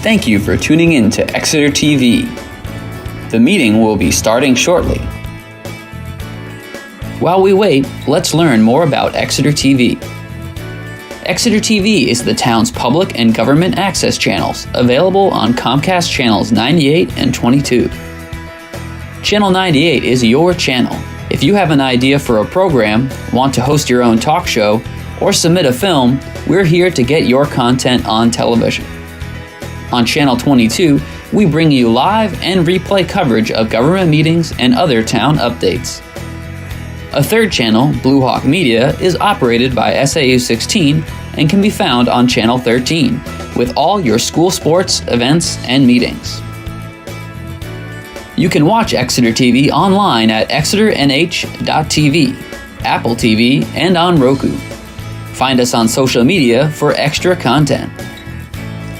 Thank you for tuning in to Exeter TV. The meeting will be starting shortly. While we wait, let's learn more about Exeter TV. Exeter TV is the town's public and government access channels, available on Comcast channels 98 and 22. Channel 98 is your channel. If you have an idea for a program, want to host your own talk show, or submit a film, we're here to get your content on television. On Channel 22, we bring you live and replay coverage of government meetings and other town updates. A third channel, Blue Hawk Media, is operated by SAU 16 and can be found on Channel 13, with all your school sports, events, and meetings. You can watch Exeter TV online at exeternh.tv, Apple TV, and on Roku. Find us on social media for extra content.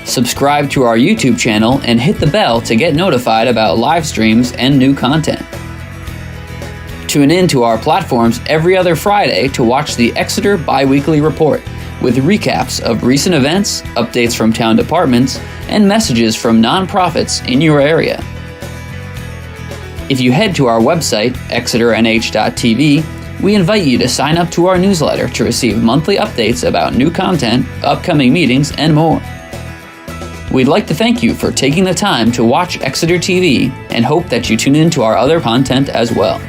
Subscribe to our YouTube channel and hit the bell to get notified about live streams and new content. Tune in to our platforms every other Friday to watch the Exeter Biweekly Report with recaps of recent events, updates from town departments, and messages from nonprofits in your area. If you head to our website, exeternh.tv, we invite you to sign up to our newsletter to receive monthly updates about new content, upcoming meetings, and more. We'd like to thank you for taking the time to watch Exeter TV and hope that you tune in to our other content as well.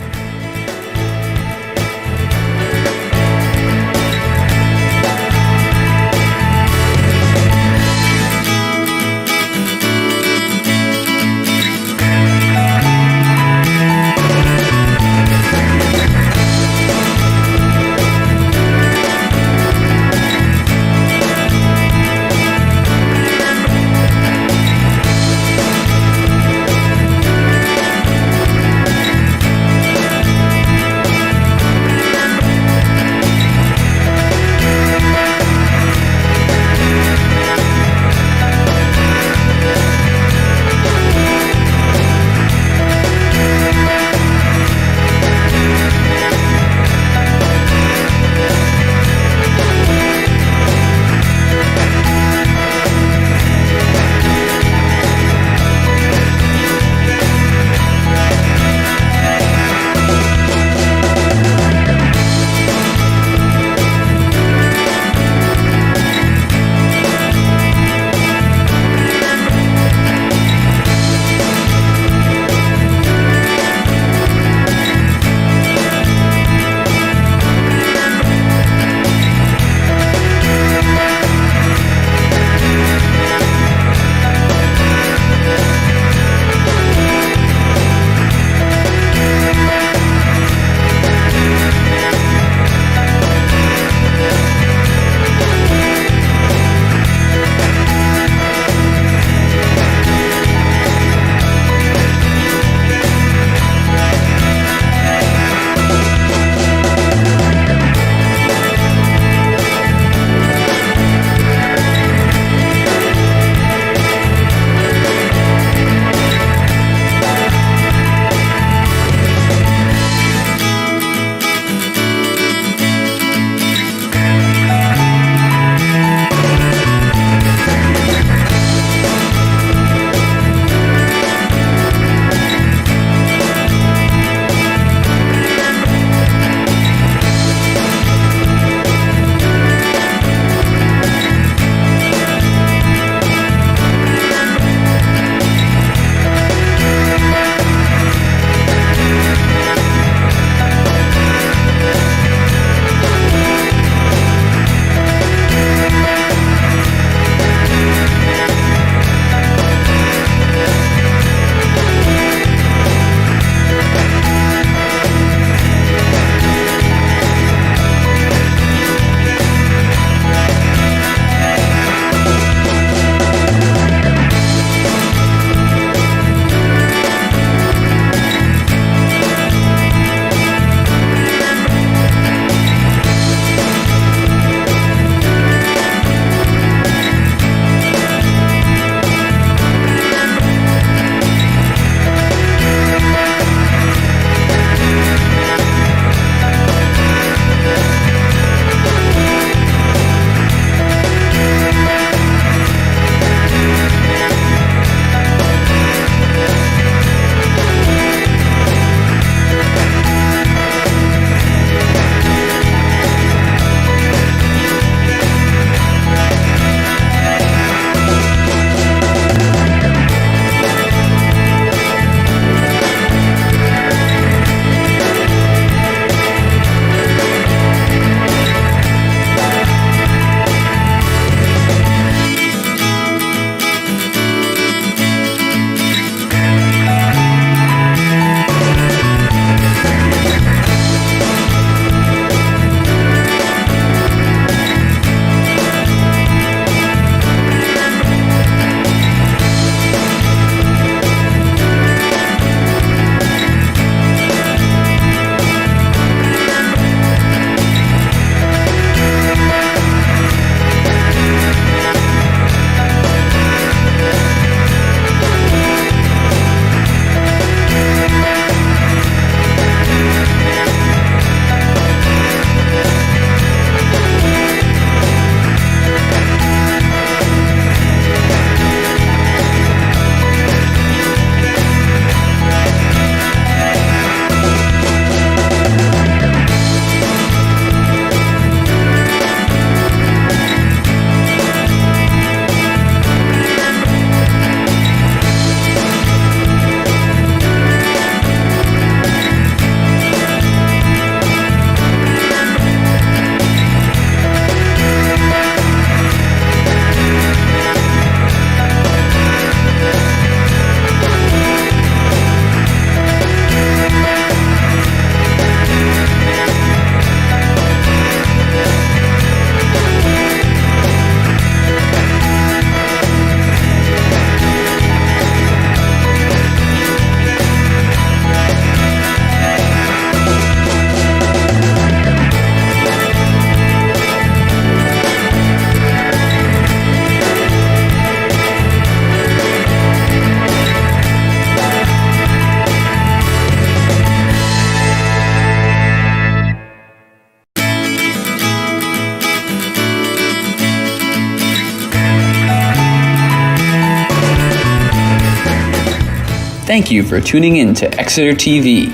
Thank you for tuning in to Exeter TV.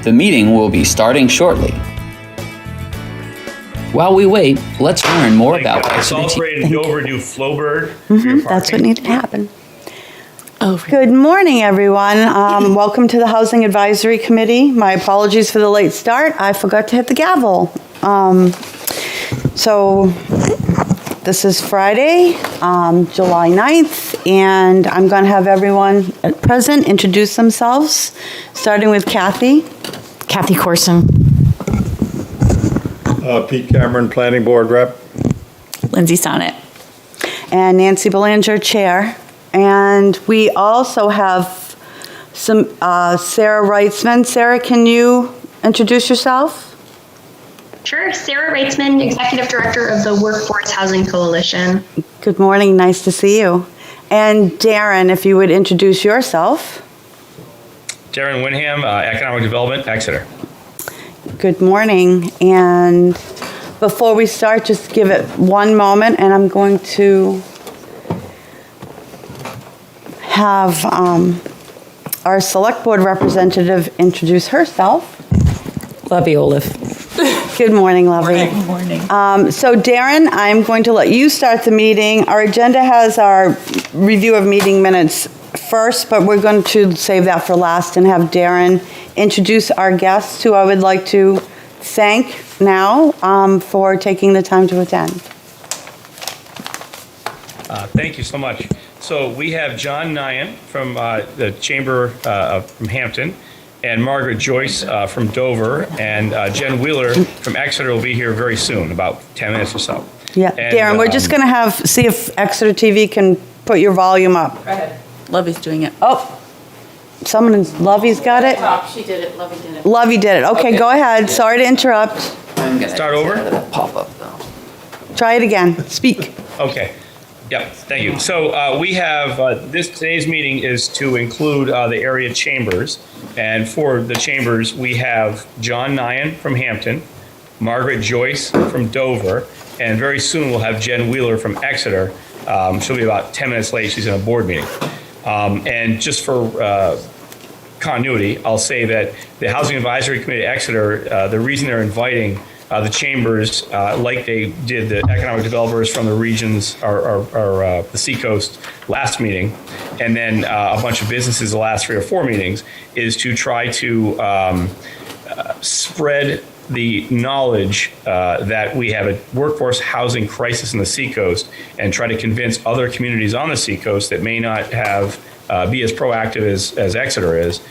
The meeting will be starting shortly. While we wait, let's learn more about Exeter TV. Salisbury to Dover do Flowbird. That's what needed to happen. Good morning, everyone. Welcome to the Housing Advisory Committee. My apologies for the late start. I forgot to hit the gavel. So this is Friday, July 9th, and I'm going to have everyone present introduce themselves, starting with Kathy. Kathy Corson. Pete Cameron, Planning Board Rep. Lindsay Sonnet. And Nancy Belanger, Chair. And we also have some Sarah Reitzman. Sarah, can you introduce yourself? Sure. Sarah Reitzman, Executive Director of the Workforce Housing Coalition. Good morning. Nice to see you. And Darren, if you would introduce yourself. Darren Winham, Economic Development, Exeter. Good morning. And before we start, just give it one moment, and I'm going to have our Select Board representative introduce herself. Lovey Olive. Good morning, Lovey. Good morning. So Darren, I'm going to let you start the meeting. Our agenda has our review of meeting minutes first, but we're going to save that for last and have Darren introduce our guests, who I would like to thank now for taking the time to attend. Thank you so much. So we have John Nyan from the Chamber from Hampton, and Margaret Joyce from Dover, and Jen Wheeler from Exeter will be here very soon, about 10 minutes or so. Yeah, And, Darren, we're just going to see if Exeter TV can put your volume up. Go ahead. Lovey's doing it. Oh, Lovey's got it? She did it. Lovey did it. Lovey did it. Okay, go ahead. Sorry to interrupt. Start over? Pop up though. Try it again. Speak. Okay. Yep, thank you. So we have, today's meeting is to include the area chambers. And for the chambers, we have John Nyan from Hampton, Margaret Joyce from Dover, and very soon we'll have Jen Wheeler from Exeter. She'll be about 10 minutes late. She's in a board meeting. And just for continuity, I'll say that the Housing Advisory Committee at Exeter, the reason they're inviting the chambers, like they did the economic developers from the regions or the Seacoast last meeting, and then a bunch of businesses the last 3 or 4 meetings, is to try to spread the knowledge that we have a workforce housing crisis in the Seacoast, and try to convince other communities on the Seacoast that may not have be as proactive as Exeter is,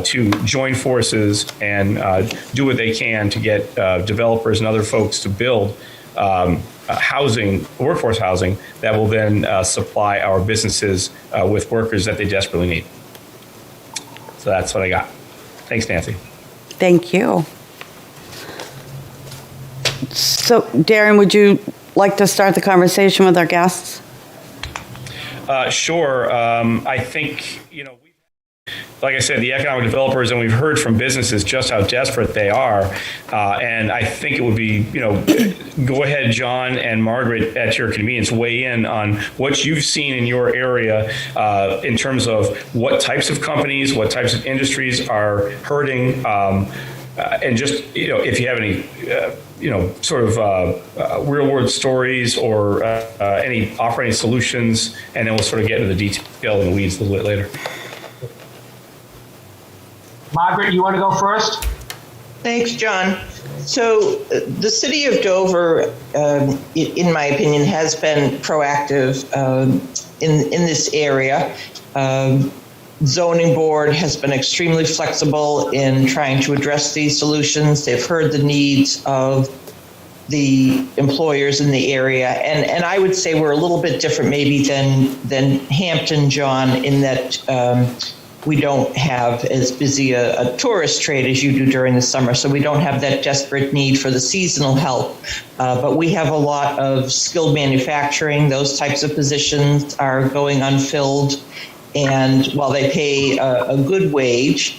to join forces and do what they can to get developers and other folks to build housing, workforce housing, that will then supply our businesses with workers that they desperately need. So that's what I got. Thanks, Nancy. Thank you. So, Darren, would you like to start the conversation with our guests? Sure. I think, like I said, the economic developers, and we've heard from businesses just how desperate they are. And I think it would be, go ahead, John and Margaret, at your convenience, weigh in on what you've seen in your area in terms of what types of companies, what types of industries are hurting. And just, if you have any, sort of real world stories or any operating solutions, and then we'll sort of get into the detail and the weeds a little bit later. Margaret, you want to go first? Thanks, John. So the city of Dover, in my opinion, has been proactive in this area. Zoning board has been extremely flexible in trying to address these solutions. They've heard the needs of the employers in the area. And I would say we're a little bit different maybe than Hampton, John, in that we don't have as busy a tourist trade as you do during the summer. So we don't have that desperate need for the seasonal help. But we have a lot of skilled manufacturing. Those types of positions are going unfilled. And while they pay a good wage,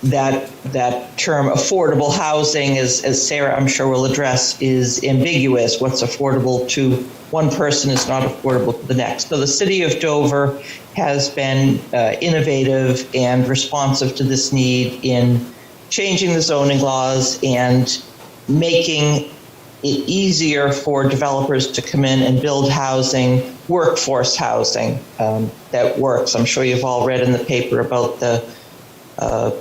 that term affordable housing, as Sarah I'm sure will address, is ambiguous. What's affordable to one person is not affordable to the next. So the city of Dover has been innovative and responsive to this need in changing the zoning laws and making it easier for developers to come in and build housing, workforce housing that works. I'm sure you've all read in the paper about the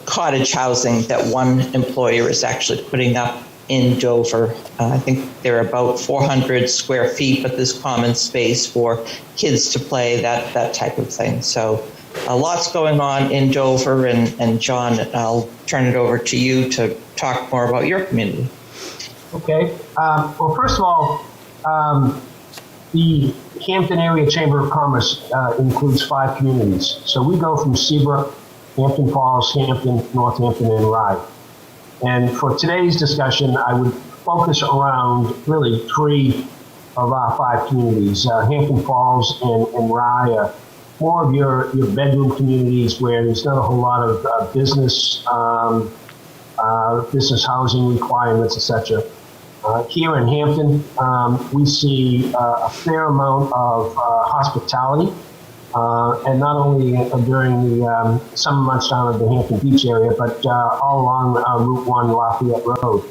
cottage housing that one employer is actually putting up in Dover. I think they're about 400 square feet, but there's common space for kids to play, that type of thing. So lots going on in Dover, and John, I'll turn it over to you to talk more about your community. Okay. Well, first of all, the Hampton Area Chamber of Commerce includes 5 communities. So we go from Seabrook, Hampton Falls, Hampton, Northampton, and Rye. And for today's discussion, I would focus around really 3 of our 5 communities. Hampton Falls and Rye are more of your bedroom communities where there's not a whole lot of business housing requirements, etc. Here in Hampton, we see a fair amount of hospitality, and not only during the summer months down at the Hampton Beach area, but all along Route 1 Lafayette Road.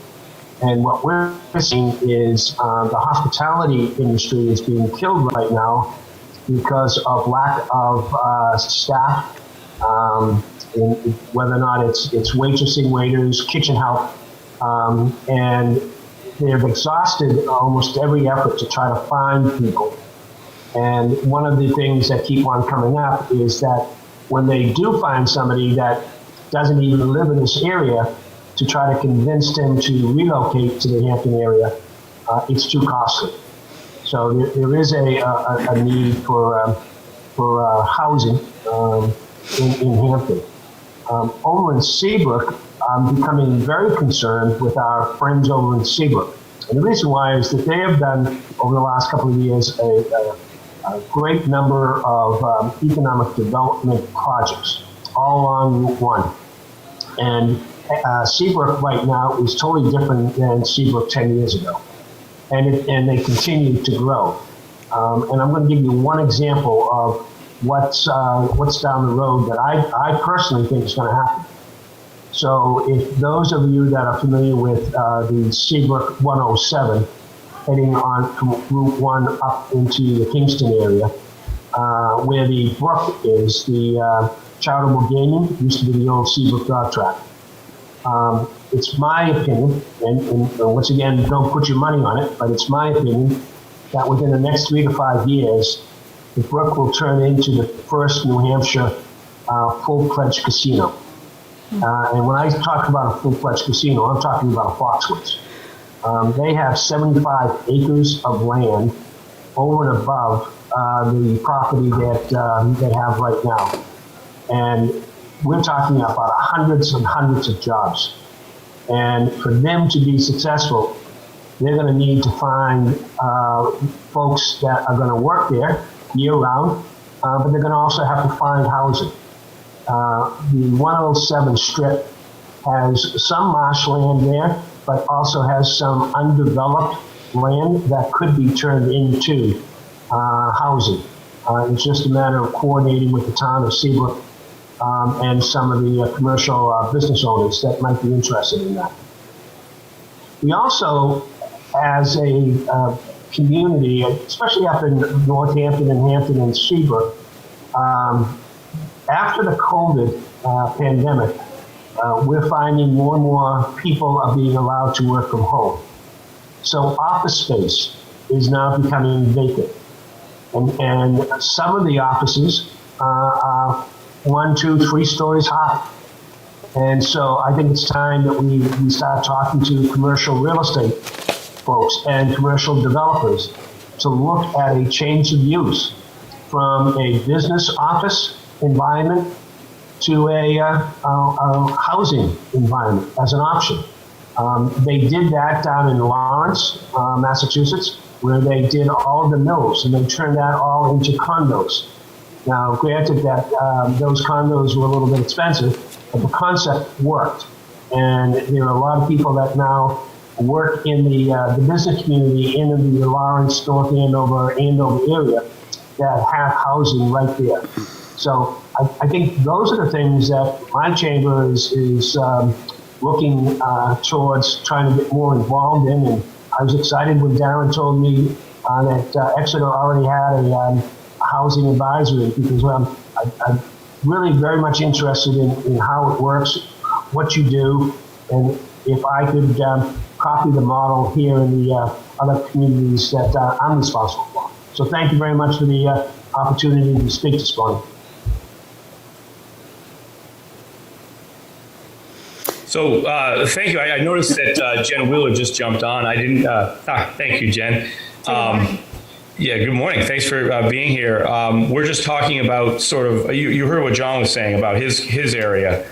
And what we're seeing is the hospitality industry is being killed right now because of lack of staff, in whether or not it's waitressing, waiters, kitchen help, and they've exhausted almost every effort to try to find people. And one of the things that keep on coming up is that when they do find somebody that doesn't even live in this area, to try to convince them to relocate to the Hampton area, it's too costly. So there is a need for housing in Hampton. Over in Seabrook, I'm becoming very concerned with our friends over in Seabrook. And the reason why is that they have done, over the last couple of years, a great number of economic development projects all along Route 1. And Seabrook right now is totally different than Seabrook 10 years ago. And they continue to grow. And I'm going to give you one example of what's down the road that I personally think is going to happen. So if those of you that are familiar with the Seabrook 107, heading on from Route 1 up into the Kingston area, where the brook is, the charitable gaming, used to be the old Seabrook dog track. It's my opinion, and once again, don't put your money on it, but it's my opinion that within the next 3 to 5 years, the brook will turn into the first New Hampshire full-fledged casino. And when I talk about a full-fledged casino, I'm talking about a Foxwoods. They have 75 acres of land over and above the property that they have right now. And we're talking about hundreds and hundreds of jobs. And for them to be successful, they're going to need to find folks that are going to work there year-round, but they're going to also have to find housing. The 107 strip has some marshland there, but also has some undeveloped land that could be turned into housing. It's just a matter of coordinating with the town of Seabrook and some of the commercial business owners that might be interested in that. We also, as a community, especially up in Northampton and Hampton and Seabrook, after the COVID pandemic, we're finding more and more people are being allowed to work from home. So office space is now becoming vacant. And some of the offices are 1, 2, 3 stories high. And so I think it's time that we start talking to commercial real estate folks and commercial developers to look at a change of use from a business office environment to a housing environment as an option. They did that down in Lawrence, Massachusetts, where they did all of the mills and they turned that all into condos. Now, granted that those condos were a little bit expensive, but the concept worked. And there are a lot of people that now work in the business community in the Lawrence, North Andover area that have housing right there. So I think those are the things that my chamber is looking towards trying to get more involved in. And I was excited when Darren told me that Exeter already had a housing advisory, because I'm really very much interested in how it works, what you do, and if I could copy the model here in the other communities that I'm responsible for. So thank you very much for the opportunity to speak this morning. So thank you. I noticed that Jen Wheeler just jumped on. I didn't. Thank you, Jen. Yeah, good morning. Thanks for being here. We're just talking about sort of, you heard what John was saying about his area.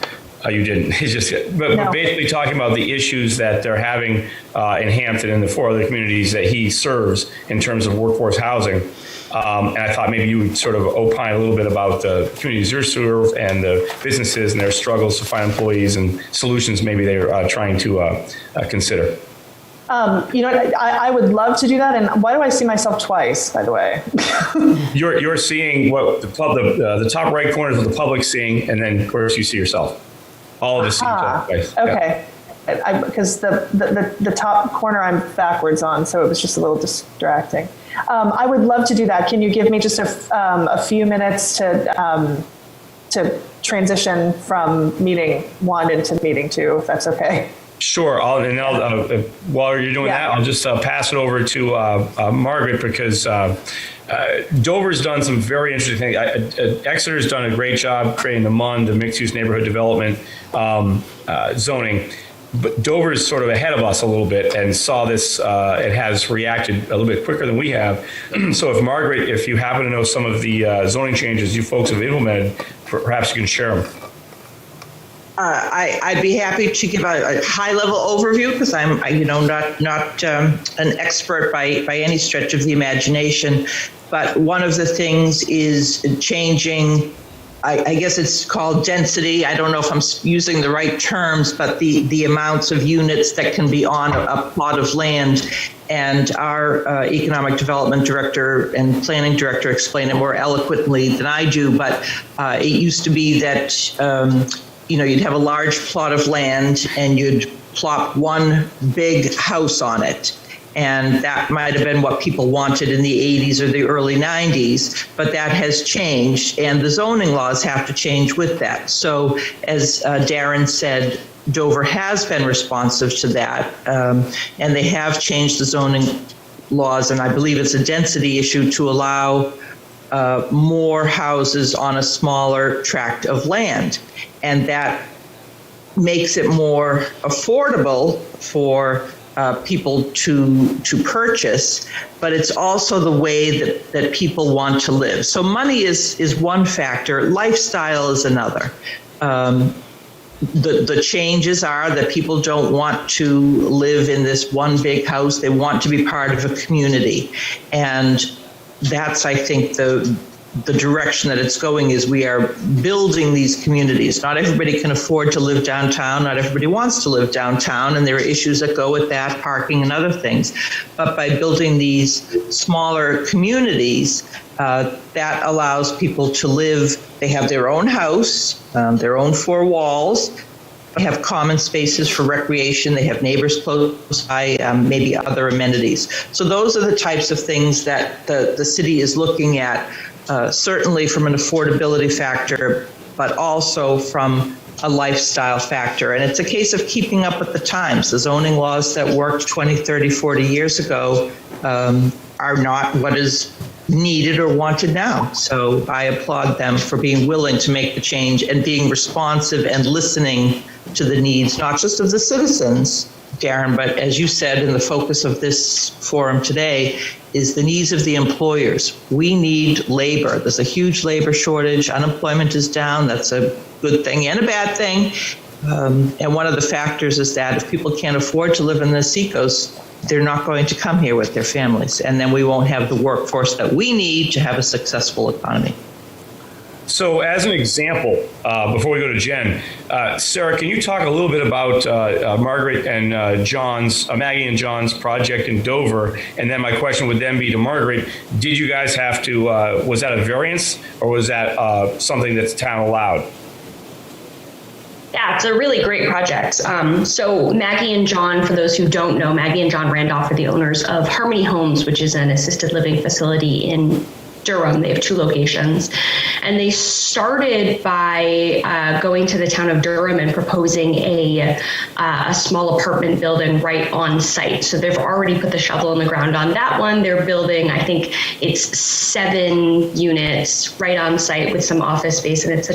You didn't. He's just, but we're basically talking about the issues that they're having in Hampton and the 4 other communities that he serves in terms of workforce housing. And I thought maybe you would sort of opine a little bit about the communities you serve and the businesses and their struggles to find employees and solutions maybe they're trying to consider. I would love to do that. And why do I see myself twice, by the way? You're seeing what the top right corner is what the public's seeing, and then of course you see yourself. All of us see each other twice. Okay. Yeah. Because the top corner I'm backwards on, so it was just a little distracting. I would love to do that. Can you give me just a few minutes to transition from meeting 1 into meeting 2, if that's okay? Sure. While you're doing that, I'll just pass it over to Margaret, because Dover's done some very interesting things. Exeter's done a great job creating the MUND, the mixed-use neighborhood development zoning. But Dover is sort of ahead of us a little bit and saw this, it has reacted a little bit quicker than we have. So if Margaret, if you happen to know some of the zoning changes you folks have implemented, perhaps you can share them. I'd be happy to give a high-level overview, because I'm, not an expert by any stretch of the imagination. But one of the things is changing. I guess it's called density. I don't know if I'm using the right terms, but the amounts of units that can be on a plot of land. And our economic development director and planning director explain it more eloquently than I do. But it used to be that you'd have a large plot of land and you'd plop one big house on it. And that might have been what people wanted in the 80s or the early 90s, but that has changed, and the zoning laws have to change with that. So as Darren said, Dover has been responsive to that, and they have changed the zoning laws, and I believe it's a density issue to allow more houses on a smaller tract of land. And that makes it more affordable for people to purchase, but it's also the way that people want to live. So money is one factor, lifestyle is another. The changes are that people don't want to live in this one big house, they want to be part of a community. And that's, I think, the direction that it's going is we are building these communities. Not everybody can afford to live downtown. Not everybody wants to live downtown, and there are issues that go with that, parking and other things. But by building these smaller communities, that allows people to live. They have their own house, their own 4 walls. They have common spaces for recreation. They have neighbors close by, maybe other amenities. So those are the types of things that the city is looking at. Certainly from an affordability factor, but also from a lifestyle factor. And it's a case of keeping up with the times. The zoning laws that worked 20, 30, 40 years ago are not what is needed or wanted now. So I applaud them for being willing to make the change and being responsive and listening to the needs, not just of the citizens, Darren, but as you said, in the focus of this forum today, is the needs of the employers. We need labor. There's a huge labor shortage. Unemployment is down. That's a good thing and a bad thing. And one of the factors is that if people can't afford to live in the seacoast, they're not going to come here with their families. And then we won't have the workforce that we need to have a successful economy. So as an example, before we go to Jen, Sarah, can you talk a little bit about Margaret and Maggie and John's project in Dover? And then my question would then be to Margaret, did you guys have to, was that a variance or was that something that's town allowed? Yeah, it's a really great project. So Maggie and John, for those who don't know, Maggie and John Randolph are the owners of Harmony Homes, which is an assisted living facility in Durham. They have 2 locations. And they started by going to the town of Durham and proposing a small apartment building right on site. So they've already put the shovel in the ground on that one. They're building, I think it's 7 units right on site with some office space. And it's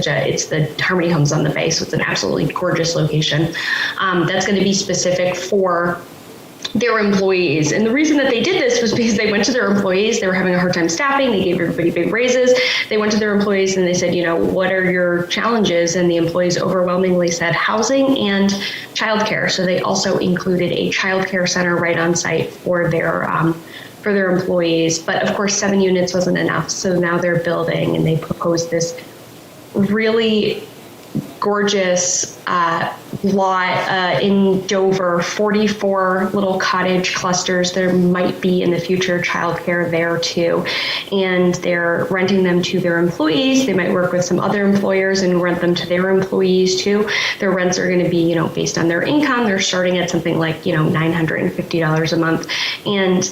the Harmony Homes on the Bay. So it's an absolutely gorgeous location. That's going to be specific for their employees. And the reason that they did this was because they went to their employees, they were having a hard time staffing, they gave everybody big raises. They went to their employees and they said, what are your challenges? And the employees overwhelmingly said housing and childcare. So they also included a childcare center right on site for their employees. But of course, 7 units wasn't enough. So now they're building and they proposed this really gorgeous lot in Dover, 44 little cottage clusters. There might be in the future childcare there too. And they're renting them to their employees. They might work with some other employers and rent them to their employees too. Their rents are going to be, based on their income. They're starting at something like, $950 a month. And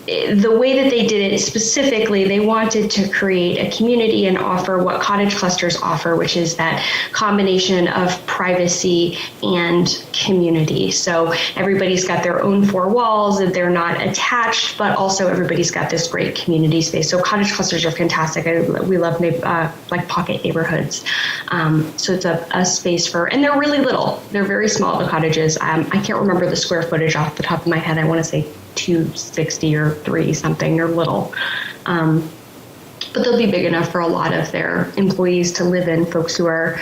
the way that they did it specifically, they wanted to create a community and offer what cottage clusters offer, which is that combination of privacy and community. So everybody's got their own 4 walls and they're not attached, but also everybody's got this great community space. So cottage clusters are fantastic. We love like pocket neighborhoods. So it's a space and they're really little. They're very small, the cottages. I can't remember the square footage off the top of my head. I want to say 260 or 3 something or little. But they'll be big enough for a lot of their employees to live in, folks who are,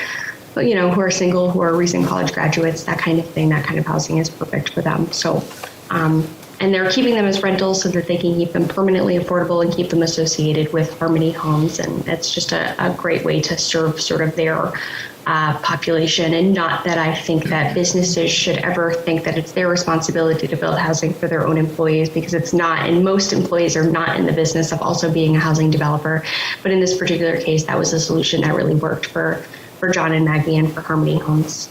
who are single, who are recent college graduates, that kind of thing. That kind of housing is perfect for them. So, and they're keeping them as rentals so that they can keep them permanently affordable and keep them associated with Harmony Homes. And it's just a great way to serve sort of their population. And not that I think that businesses should ever think that it's their responsibility to build housing for their own employees, because it's not. And most employees are not in the business of also being a housing developer. But in this particular case, that was a solution that really worked for John and Maggie and for Harmony Homes.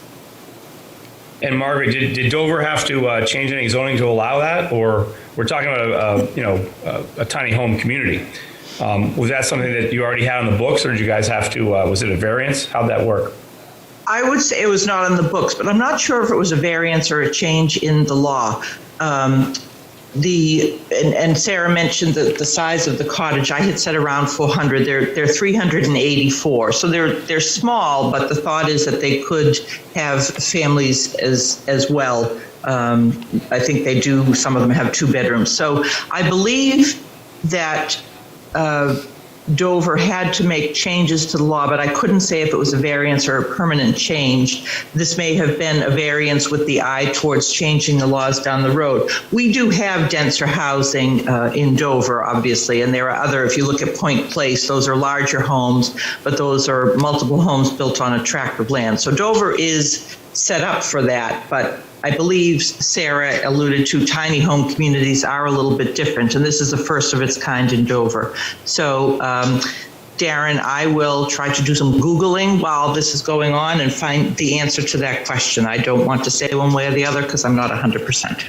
And Margaret, did Dover have to change any zoning to allow that? Or we're talking about a tiny home community. Was that something that you already had on the books, or did you guys have to, was it a variance? How'd that work? I would say it was not on the books, but I'm not sure if it was a variance or a change in the law. And Sarah mentioned the size of the cottage. I had said around 400. They're 384, so they're small. But the thought is that they could have families as well. I think they do. Some of them have 2 bedrooms. So I believe that Dover had to make changes to the law, but I couldn't say if it was a variance or a permanent change. This may have been a variance with the eye towards changing the laws down the road. We do have denser housing in Dover, obviously, and there are other, if you look at Point Place, those are larger homes, but those are multiple homes built on a tract of land. So Dover is set up for that, but I believe Sarah alluded to tiny home communities are a little bit different, and this is the first of its kind in Dover. So, Darren, I will try to do some Googling while this is going on and find the answer to that question. I don't want to say one way or the other because I'm not 100%.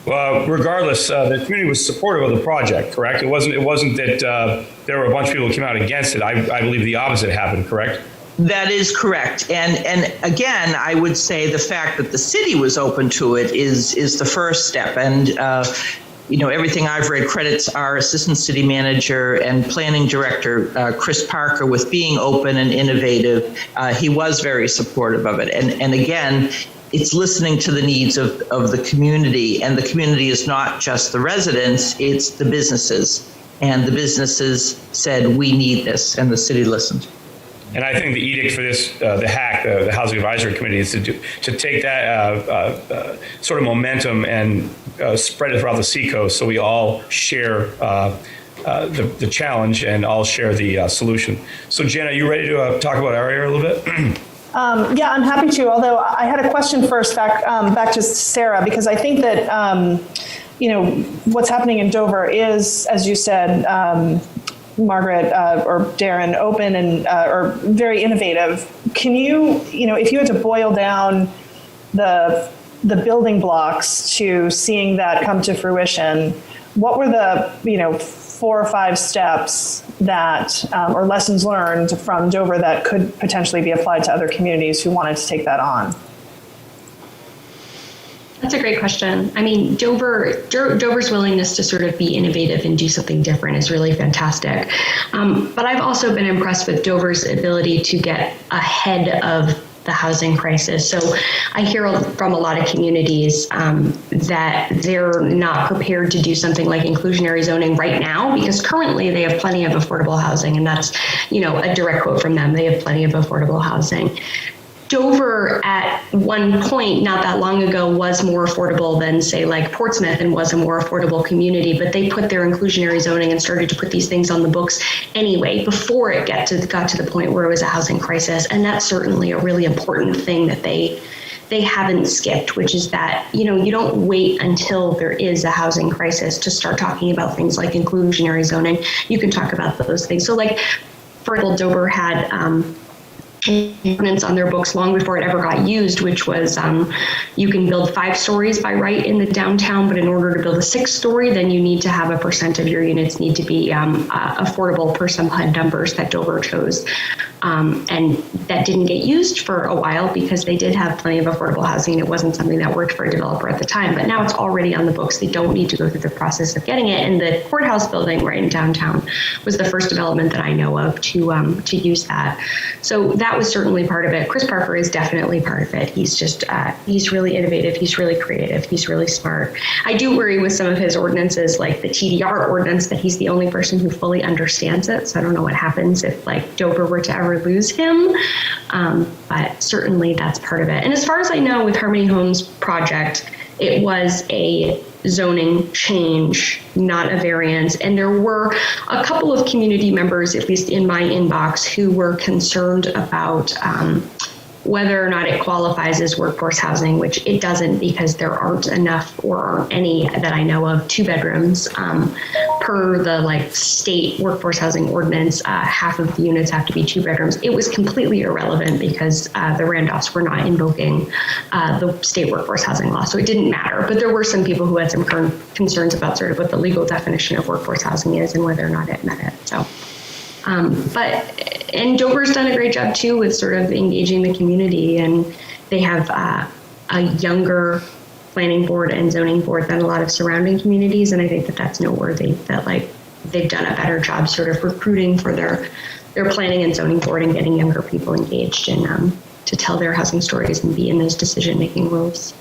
Well, regardless, the community was supportive of the project, correct? It wasn't that there were a bunch of people who came out against it. I believe the opposite happened, correct? That is correct. And again, I would say the fact that the city was open to it is the first step. And, everything I've read credits our assistant city manager and planning director, Chris Parker, with being open and innovative. He was very supportive of it. And again, it's listening to the needs of the community. And the community is not just the residents, it's the businesses. And the businesses said, we need this, and the city listened. And I think the edict for this, the HAC, the Housing Advisory Committee, is to take that sort of momentum and spread it throughout the seacoast, so we all share the challenge, and I'll share the solution. So Jen, are you ready to talk about our area a little bit? Yeah, I'm happy to. Although I had a question first back to Sarah, because I think that what's happening in Dover is, as you said, Margaret or Darren, open and or very innovative. Can you, if you had to boil down the building blocks to seeing that come to fruition, what were the 4 or 5 steps that, or lessons learned from Dover that could potentially be applied to other communities who wanted to take that on? That's a great question. I mean, Dover's willingness to sort of be innovative and do something different is really fantastic. But I've also been impressed with Dover's ability to get ahead of the housing crisis. So I hear from a lot of communities that they're not prepared to do something like inclusionary zoning right now, because currently they have plenty of affordable housing, and that's, a direct quote from them. They have plenty of affordable housing. Dover at one point, not that long ago, was more affordable than, say, like Portsmouth, and was a more affordable community, but they put their inclusionary zoning and started to put these things on the books anyway, before it got to the point where it was a housing crisis. And that's certainly a really important thing that they haven't skipped, which is that, you don't wait until there is a housing crisis to start talking about things like inclusionary zoning. You can talk about those things. So like, for example, Dover had ordinance on their books long before it ever got used, which was you can build 5 stories by right in the downtown, but in order to build a 6th story, then you need to have a percent of your units need to be affordable per some HUD numbers that Dover chose. And that didn't get used for a while because they did have plenty of affordable housing. It wasn't something that worked for a developer at the time, but now it's already on the books. They don't need to go through the process of getting it. And the courthouse building right in downtown was the first development that I know of to use that. So that was certainly part of it. Chris Parker is definitely part of it. He's just, he's really innovative. He's really creative. He's really smart. I do worry with some of his ordinances, like the TDR ordinance, that he's the only person who fully understands it. So I don't know what happens if like Dover were to ever lose him. But certainly that's part of it. And as far as I know, with Harmony Homes project, it was a zoning change, not a variance. And there were a couple of community members, at least in my inbox, who were concerned about whether or not it qualifies as workforce housing, which it doesn't, because there aren't enough or aren't any that I know of 2 bedrooms per the state workforce housing ordinance. Half of the units have to be 2 bedrooms. It was completely irrelevant because the Randolphs were not invoking the state workforce housing law, so it didn't matter. But there were some people who had some concerns about sort of what the legal definition of workforce housing is and whether or not it met it. So. And Dover's done a great job too with sort of engaging the community, and they have a younger planning board and zoning board than a lot of surrounding communities, and I think that that's noteworthy, that they've done a better job sort of recruiting for their planning and zoning board and getting younger people engaged and to tell their housing stories and be in those decision-making roles.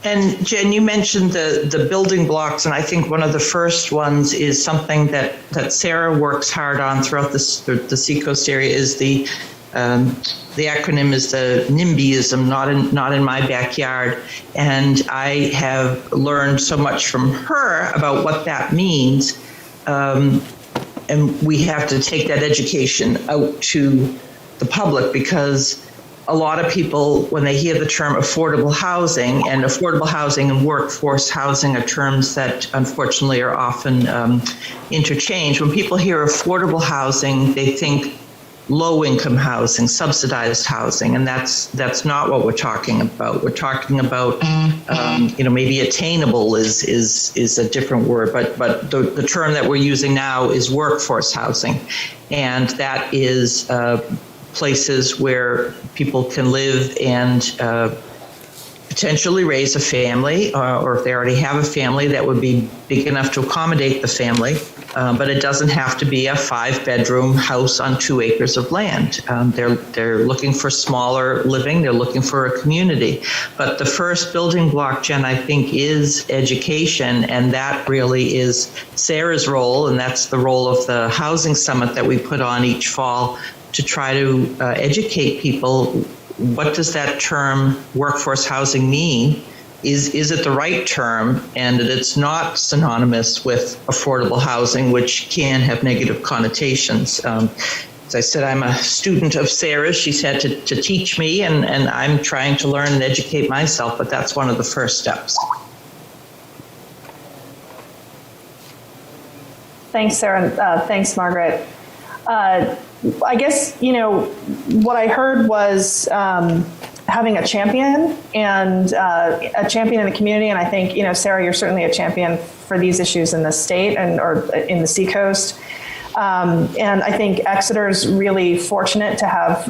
And Jen, you mentioned the building blocks, and I think one of the first ones is something that Sarah works hard on throughout the Seacoast area is the acronym is the NIMBYism, not in my backyard. And I have learned so much from her about what that means. And we have to take that education out to the public, because a lot of people, when they hear the term affordable housing and workforce housing are terms that unfortunately are often interchanged. When people hear affordable housing, they think low-income housing, subsidized housing, and that's not what we're talking about. We're talking about, maybe attainable is a different word, but the term that we're using now is workforce housing, and that is places where people can live and potentially raise a family, or if they already have a family, that would be big enough to accommodate the family. But it doesn't have to be a 5-bedroom house on 2 acres of land. They're looking for smaller living. They're looking for a community. But the first building block, Jen, I think, is education, and that really is Sarah's role, and that's the role of the housing summit that we put on each fall, to try to educate people. What does that term workforce housing mean? is it the right term, and that it's not synonymous with affordable housing, which can have negative connotations. As I said, I'm a student of Sarah's. She's had to teach me, and I'm trying to learn and educate myself, but that's one of the first steps. Thanks, Sarah. Thanks, Margaret. I guess, what I heard was having a champion and a champion in the community. And I think, Sarah, you're certainly a champion for these issues in the state or in the Seacoast. And I think Exeter's really fortunate to have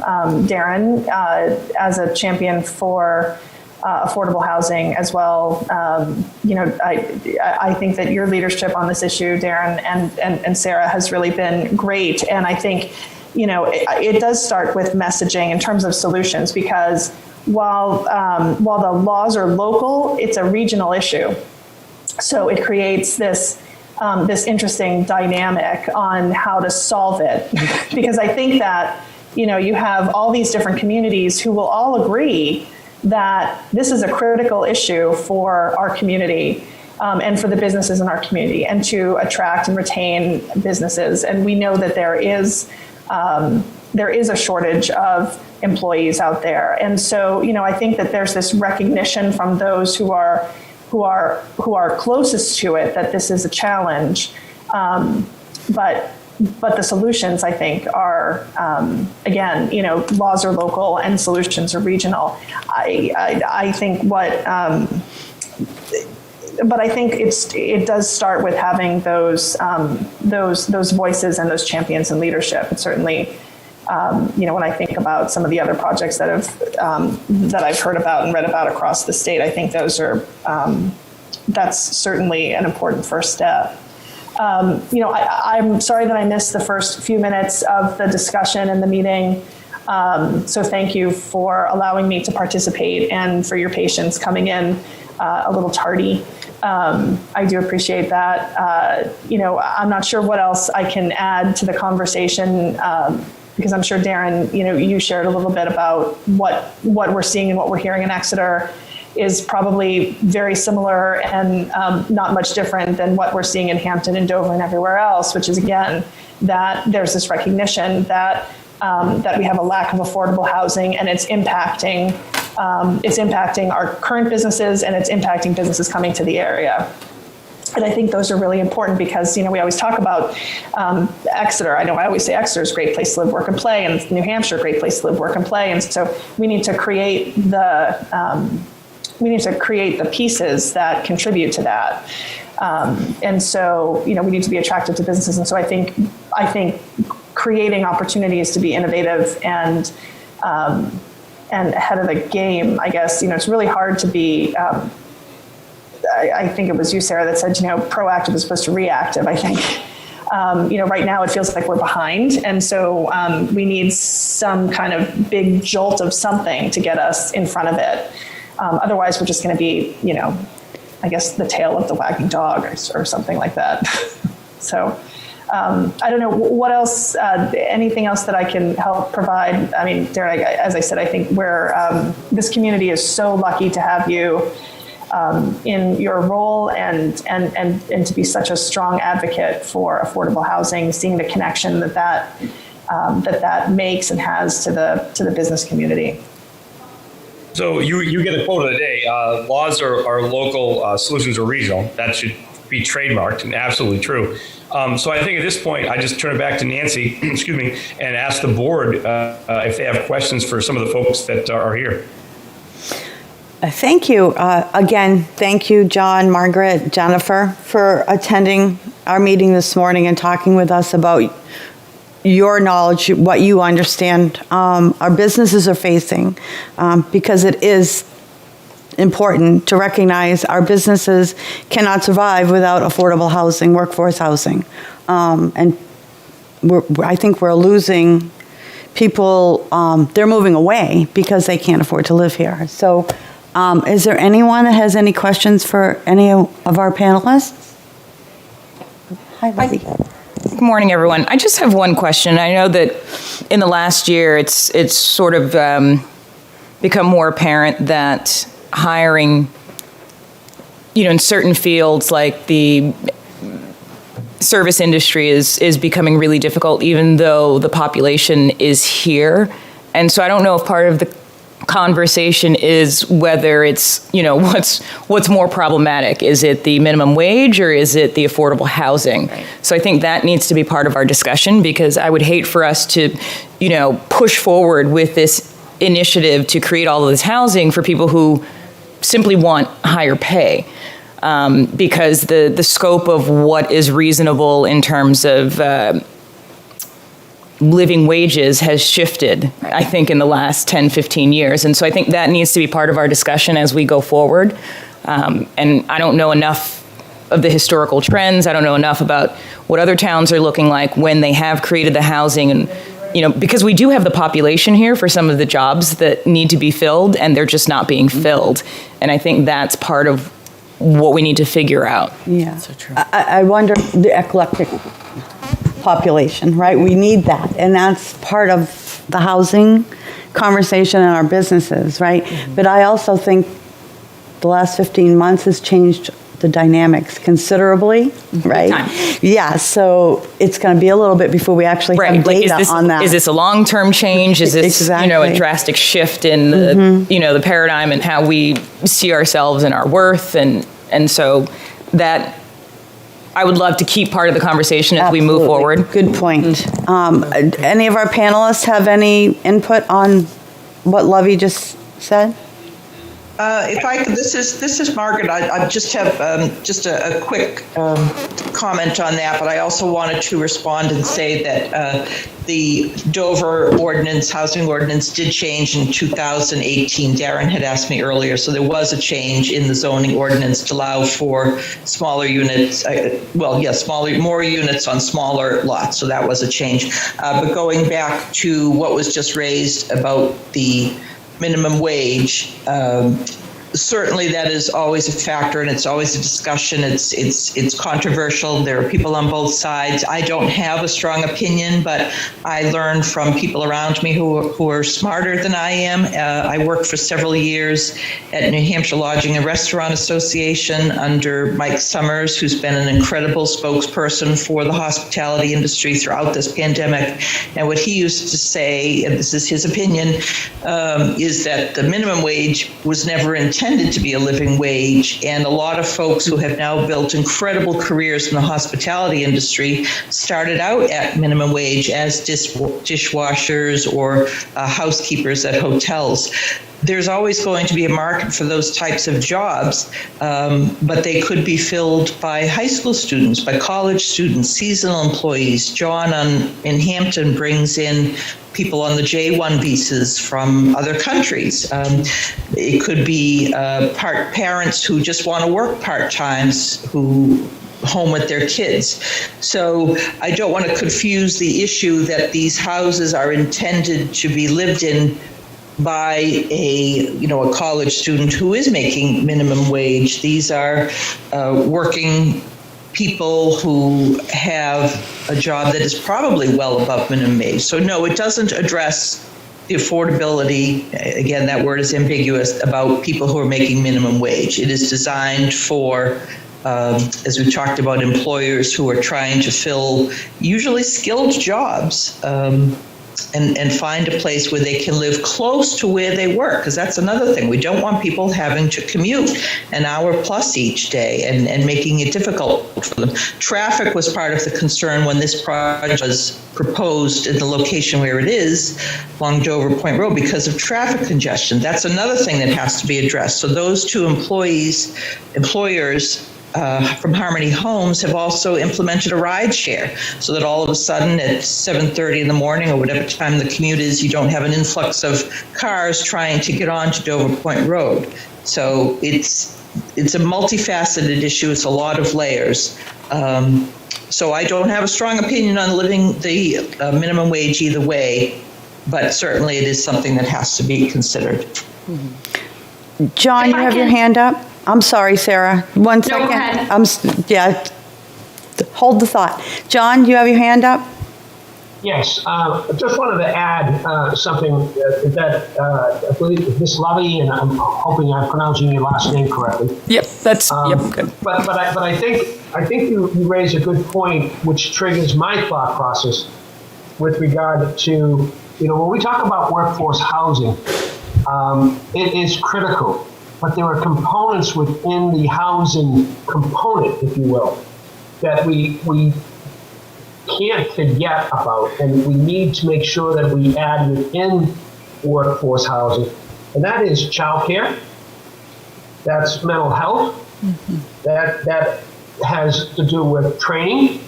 Darren as a champion for affordable housing as well. I think that your leadership on this issue, Darren and Sarah, has really been great. And I think, it does start with messaging in terms of solutions, because while the laws are local, it's a regional issue. So it creates this interesting dynamic on how to solve it. Because I think that, you have all these different communities who will all agree that this is a critical issue for our community and for the businesses in our community, and to attract and retain businesses. And we know that there is a shortage of employees out there. And so, I think that there's this recognition from those who are closest to it that this is a challenge. But the solutions, I think, are, again, laws are local and solutions are regional. I think but I think it does start with having those voices and those champions in leadership. And certainly, when I think about some of the other projects that I've heard about and read about across the state, I think those are that's certainly an important first step. I'm sorry that I missed the first few minutes of the discussion and the meeting. So thank you for allowing me to participate and for your patience coming in a little tardy. I do appreciate that. I'm not sure what else I can add to the conversation, because I'm sure, Darren, you shared a little bit about what we're seeing and what we're hearing in Exeter is probably very similar and not much different than what we're seeing in Hampton and Dover and everywhere else, which is, again, that there's this recognition that we have a lack of affordable housing, and it's impacting our current businesses, and it's impacting businesses coming to the area. And I think those are really important because, we always talk about Exeter. I know I always say Exeter is a great place to live, work, and play, and New Hampshire, a great place to live, work, and play. And so we need to create the pieces that contribute to that. And so, we need to be attractive to businesses. And so I think creating opportunities to be innovative and ahead of the game, I guess, it's really hard to be, I think it was you, Sarah, that said, proactive as opposed to reactive. I think, right now it feels like we're behind. And so we need some kind of big jolt of something to get us in front of it. Otherwise, we're just going to be, I guess, the tail of the wagging dog or something like that. So I don't know what else, anything else that I can help provide. I mean, Darren, as I said, I think this community is so lucky to have you in your role and to be such a strong advocate for affordable housing, seeing the connection that makes and has to the business community. So you get a quote of the day. Laws are local, solutions are regional. That should be trademarked and absolutely true. So I think at this point, I just turn it back to Nancy, excuse me, and ask the board if they have questions for some of the folks that are here. Thank you. Again, thank you, John, Margaret, Jennifer, for attending our meeting this morning and talking with us about your knowledge, what you understand our businesses are facing, because it is important to recognize our businesses cannot survive without affordable housing, workforce housing. And I think we're losing people, they're moving away because they can't afford to live here. So is there anyone that has any questions for any of our panelists? Hi, Libby. Good morning, everyone. I just have one question. I know that in the last year, it's sort of become more apparent that hiring in certain fields like the service industry is becoming really difficult, even though the population is here. And so I don't know if part of the conversation is whether it's, what's more problematic. Is it the minimum wage or is it the affordable housing? Right. So I think that needs to be part of our discussion, because I would hate for us to, push forward with this initiative to create all of this housing for people who simply want higher pay. Because the scope of what is reasonable in terms of living wages has shifted, I think, in the last 10, 15 years. And so I think that needs to be part of our discussion as we go forward. And I don't know enough of the historical trends. I don't know enough about what other towns are looking like when they have created the housing. And, because we do have the population here for some of the jobs that need to be filled, and they're just not being filled. And I think that's part of what we need to figure out. Yeah. So true. I wonder, the eclectic population, right? We need that. And that's part of the housing conversation in our businesses, right? Mm-hmm. But I also think the last 15 months has changed the dynamics considerably, right? Yeah, so it's going to be a little bit before we actually have data on that. Is this a long-term change? Is this, a drastic shift in the, the paradigm and how we see ourselves and our worth? And so that I would love to keep part of the conversation as we move forward. Good point. Any of our panelists have any input on what Lovey just said? If I could, this is Margaret. I just have just a quick comment on that, but I also wanted to respond and say that the Dover ordinance, housing ordinance, did change in 2018. Darren had asked me earlier, so there was a change in the zoning ordinance to allow for smaller units. More units on smaller lots. So that was a change. But going back to what was just raised about the minimum wage, certainly that is always a factor, and it's always a discussion. It's controversial. There are people on both sides. I don't have a strong opinion, but I learned from people around me who are smarter than I am. I worked for several years at New Hampshire Lodging and Restaurant Association under Mike Summers, who's been an incredible spokesperson for the hospitality industry throughout this pandemic. And what he used to say, and this is his opinion, is that the minimum wage was never intended to be a living wage, and a lot of folks who have now built incredible careers in the hospitality industry started out at minimum wage as dishwashers or housekeepers at hotels. There's always going to be a market for those types of jobs, but they could be filled by high school students, by college students, seasonal employees. John in Hampton brings in people on the J1 visas from other countries. It could be parents who just want to work part-times, who home with their kids. So I don't want to confuse the issue that these houses are intended to be lived in by a college student who is making minimum wage. These are working people who have a job that is probably well above minimum wage. So no, it doesn't address the affordability. Again, that word is ambiguous about people who are making minimum wage. It is designed for, as we talked about, employers who are trying to fill usually skilled jobs, and find a place where they can live close to where they work, because that's another thing. We don't want people having to commute an hour plus each day and making it difficult for them. Traffic was part of the concern when this project was proposed in the location where it is, along Dover Point Road, because of traffic congestion. That's another thing that has to be addressed. So those two employers from Harmony Homes have also implemented a ride share, so that all of a sudden at 7:30 in the morning or whatever time the commute is, you don't have an influx of cars trying to get onto Dover Point Road. So it's a multifaceted issue. It's a lot of layers. So I don't have a strong opinion on living the minimum wage either way, but certainly it is something that has to be considered. John, you have your hand up? I'm sorry, Sarah. One second. Go ahead. Hold the thought. John, you have your hand up? Yes, just wanted to add something that I believe Miss Lovey, and I'm hoping I'm pronouncing your last name correctly. Yep, that's, yep, good. But I think you raise a good point, which triggers my thought process with regard to, when we talk about workforce housing, it is critical, but there are components within the housing component, if you will, that we can't forget about, and we need to make sure that we add within workforce housing, and that is childcare, that's mental health, that has to do with training.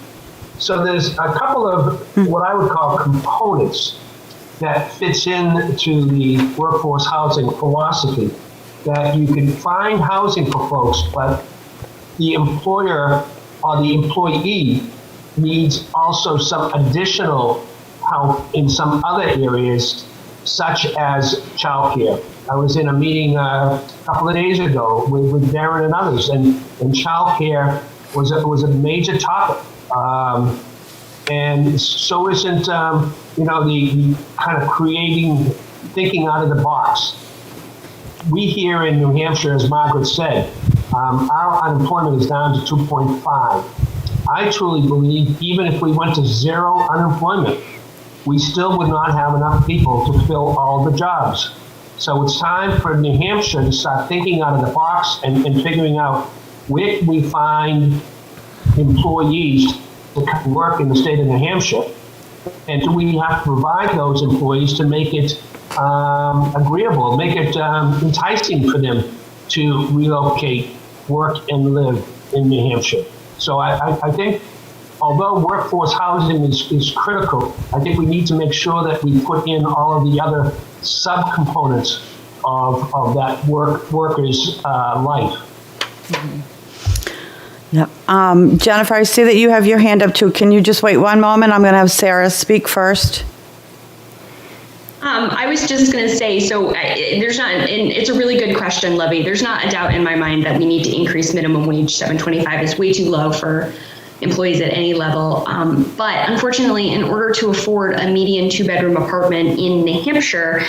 So there's a couple of what I would call components that fits into the workforce housing philosophy, that you can find housing for folks, but the employer or the employee needs also some additional help in some other areas, such as childcare. I was in a meeting a couple of days ago with Darren and others, and childcare was a major topic. And so isn't, the kind of thinking out of the box. We here in New Hampshire, as Margaret said, our unemployment is down to 2.5. I truly believe even if we went to zero unemployment, we still would not have enough people to fill all the jobs. So it's time for New Hampshire to start thinking out of the box and figuring out where can we find employees to come work in the state of New Hampshire, and do we have to provide those employees to make it agreeable, make it enticing for them to relocate, work, and live in New Hampshire. So I think, although workforce housing is critical, I think we need to make sure that we put in all of the other subcomponents of that worker's life. Yep. Jennifer, I see that you have your hand up too. Can you just wait one moment? I'm going to have Sarah speak first. I was just going to say, so there's not, and it's a really good question, Lovey. There's not a doubt in my mind that we need to increase minimum wage. $7.25 is way too low for employees at any level. But unfortunately, in order to afford a median 2-bedroom apartment in New Hampshire,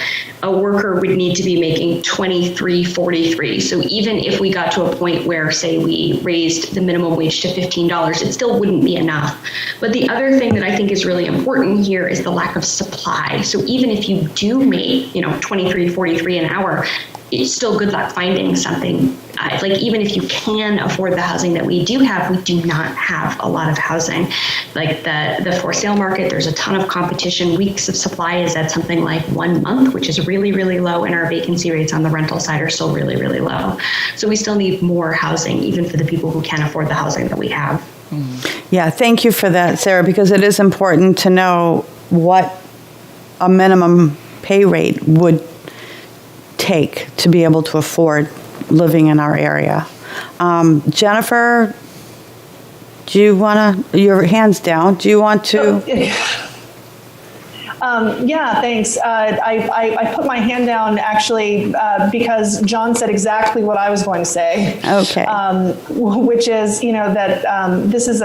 a worker would need to be making $23.43. So even if we got to a point where, say, we raised the minimum wage to $15, it still wouldn't be enough. But the other thing that I think is really important here is the lack of supply. So even if you do make, $23.43 an hour, it's still good luck finding something. Like, even if you can afford the housing that we do have, we do not have a lot of housing. Like the for sale market, there's a ton of competition. Weeks of supply is at something like 1 month, which is really, really low. And our vacancy rates on the rental side are still really, really low. So we still need more housing, even for the people who can afford the housing that we have. Yeah, thank you for that, Sarah, because it is important to know what a minimum pay rate would take to be able to afford living in our area. Jennifer, do you want to, your hand's down, do you want to? Yeah, thanks. I put my hand down actually because John said exactly what I was going to say. Okay. Which is, that this is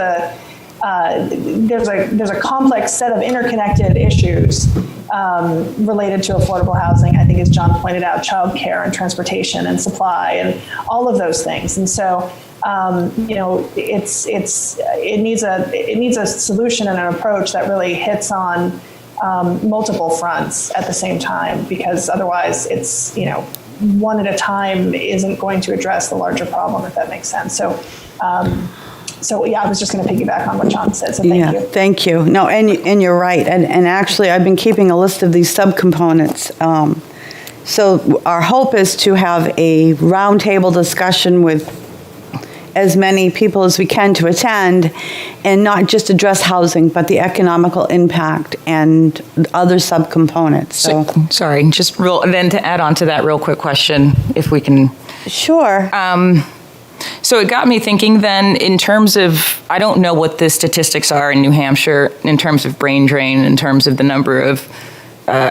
there's a complex set of interconnected issues related to affordable housing. I think, as John pointed out, childcare and transportation and supply and all of those things. And so, it needs a solution and an approach that really hits on multiple fronts at the same time, because otherwise it's, one at a time isn't going to address the larger problem, if that makes sense. So yeah, I was just going to piggyback on what John said, so thank you. Thank you. No, and you're right. And actually, I've been keeping a list of these subcomponents. So our hope is to have a roundtable discussion with as many people as we can to attend, and not just address housing, but the economical impact and other subcomponents. So Sorry, just then to add on to that real quick question, if we can. Sure. So it got me thinking then, in terms of, I don't know what the statistics are in New Hampshire in terms of brain drain, in terms of the number of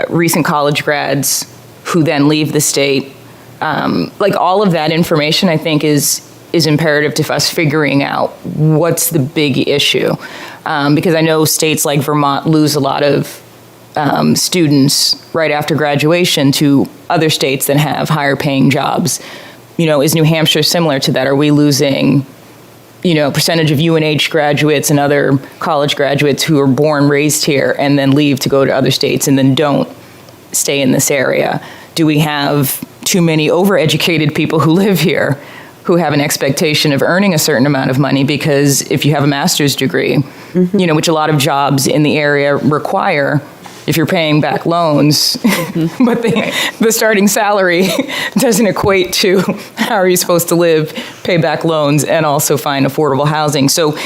recent college grads who then leave the state. Like, all of that information, I think, is imperative to us figuring out what's the big issue. because I know states like Vermont lose a lot of students right after graduation to other states that have higher paying jobs. Is New Hampshire similar to that? Are we losing, percentage of UNH graduates and other college graduates who are born, raised here, and then leave to go to other states and then don't stay in this area? Do we have too many overeducated people who live here who have an expectation of earning a certain amount of money? Because if you have a master's degree, which a lot of jobs in the area require, if you're paying back loans, but the starting salary doesn't equate to how are you supposed to live, pay back loans, and also find affordable housing. So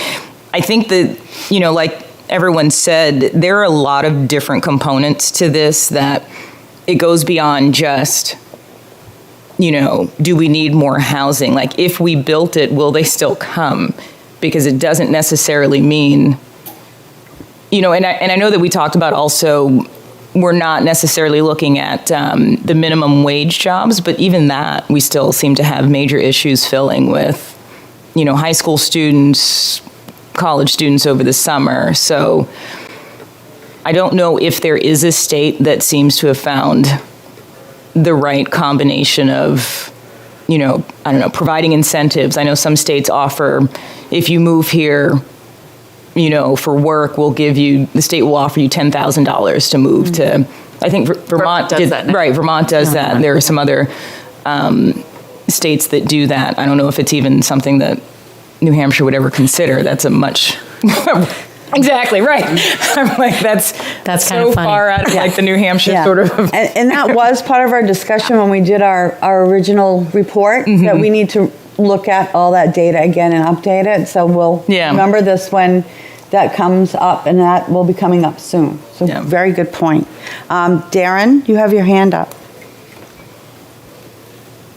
I think that, like everyone said, there are a lot of different components to this that it goes beyond just, do we need more housing? Like, if we built it, will they still come? Because it doesn't necessarily mean, and I know that we talked about also, we're not necessarily looking at the minimum wage jobs, but even that, we still seem to have major issues filling with, high school students, college students over the summer. So I don't know if there is a state that seems to have found the right combination of, providing incentives. I know some states offer, if you move here, for work, the state will offer you $10,000 to move to, I think Vermont does that now. Right, Vermont does that. There are some other states that do that. I don't know if it's even something that New Hampshire would ever consider. That's a much... Exactly, right. I'm like, that's kind so of funny. far out of like the New Hampshire sort of... And that was part of our discussion when we did our original report, that we need to look at all that data again and update it. So we'll remember this when that comes up, and that will be coming up soon. So very good point. Darren, you have your hand up.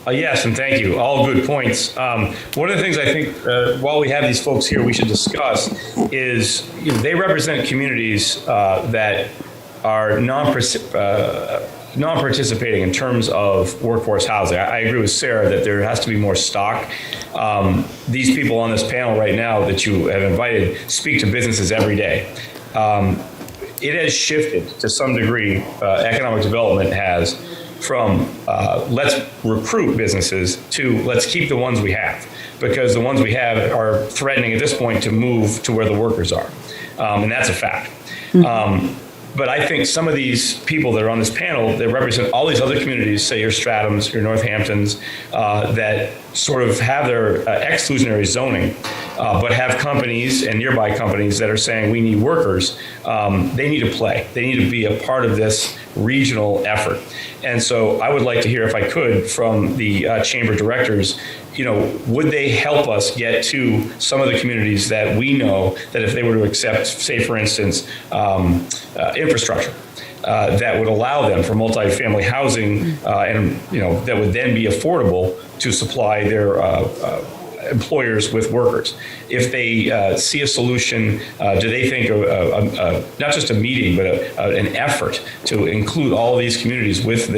Yes, and thank you. All good points. One of the things I think while we have these folks here, we should discuss is they represent communities that are non-participating in terms of workforce housing. I agree with Sarah that there has to be more stock. These people on this panel right now that you have invited speak to businesses every day. It has shifted to some degree, economic development has, from let's recruit businesses to let's keep the ones we have, because the ones we have are threatening at this point to move to where the workers are. And that's a fact. But I think some of these people that are on this panel, they represent all these other communities, say your Stratums, your Northamptons, that sort of have their exclusionary zoning, but have companies and nearby companies that are saying we need workers. They need to play. They need to be a part of this regional effort. And so I would like to hear, if I could, from the chamber directors, would they help us get to some of the communities that we know that if they were to accept, say, for instance, infrastructure, that would allow them for multifamily housing, and that would then be affordable to supply their employers with workers. If they see a solution, do they think not just a meeting, but an effort to include all of these communities with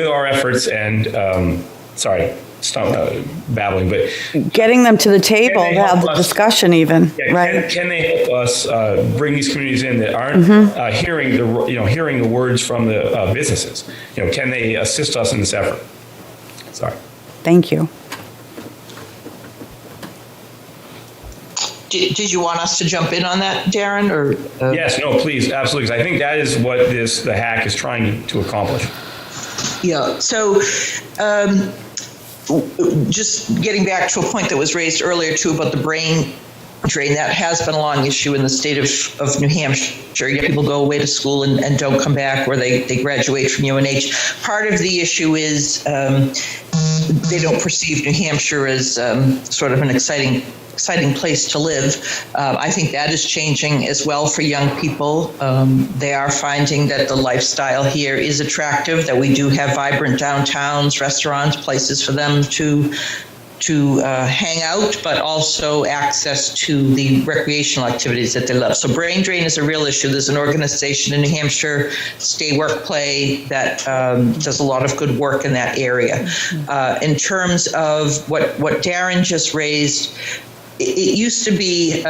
our efforts and stop babbling, but getting them to the table to have the discussion even, right? Can they help us bring these communities in that aren't hearing the words from the businesses? Can they assist us in this effort? Sorry. Thank you. Did you want us to jump in on that, Darren? Or yes, no, please, absolutely. Because I think that is what the hack is trying to accomplish. Yeah. So, just getting back to a point that was raised earlier too about the brain drain, that has been a long issue in the state of New Hampshire. People go away to school and don't come back, or they graduate from UNH. Part of the issue is they don't perceive New Hampshire as sort of an exciting place to live. I think that is changing as well for young people. They are finding that the lifestyle here is attractive, that we do have vibrant downtowns, restaurants, places for them to hang out, but also access to the recreational activities that they love. So brain drain is a real issue. There's an organization in New Hampshire, Stay Work Play, that does a lot of good work in that area. In terms of what Darren just raised, it used to be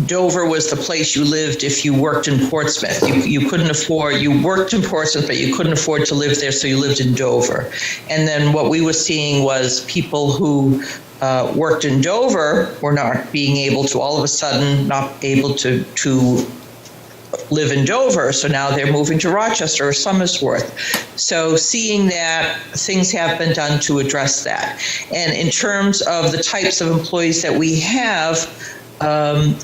Dover was the place you lived if you worked in Portsmouth. You couldn't afford, you worked in Portsmouth, but you couldn't afford to live there, so you lived in Dover. And then what we were seeing was people who worked in Dover were not being able to, all of a sudden, not able to live in Dover, so now they're moving to Rochester or Somersworth. So seeing that, things have been done to address that. And in terms of the types of employees that we have,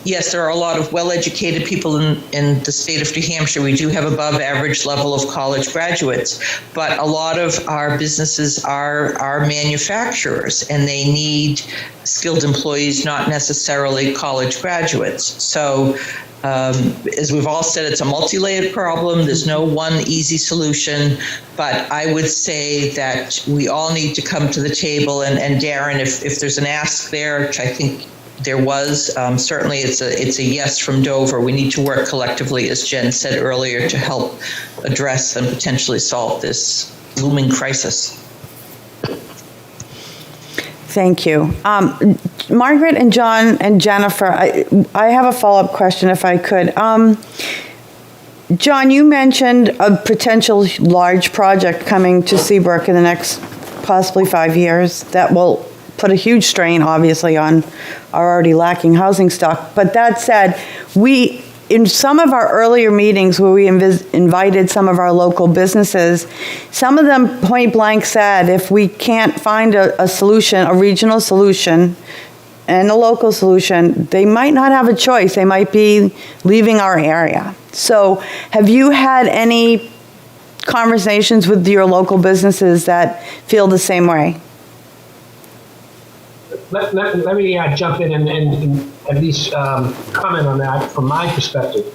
yes, there are a lot of well-educated people in the state of New Hampshire. We do have above average level of college graduates, but a lot of our businesses are manufacturers, and they need skilled employees, not necessarily college graduates. So as we've all said, it's a multi-layered problem. There's no one easy solution, but I would say that we all need to come to the table. And Darren, if there's an ask there, which I think there was, certainly it's a yes from Dover. We need to work collectively, as Jen said earlier, to help address and potentially solve this looming crisis. Thank you. Margaret and John and Jennifer, I have a follow-up question if I could. John, you mentioned a potential large project coming to Seabrook in the next possibly 5 years that will put a huge strain, obviously, on our already lacking housing stock. But that said, in some of our earlier meetings where we invited some of our local businesses, some of them point blank said, if we can't find a solution, a regional solution, and a local solution, they might not have a choice. They might be leaving our area. So have you had any conversations with your local businesses that feel the same way? Let me jump in and at least comment on that from my perspective.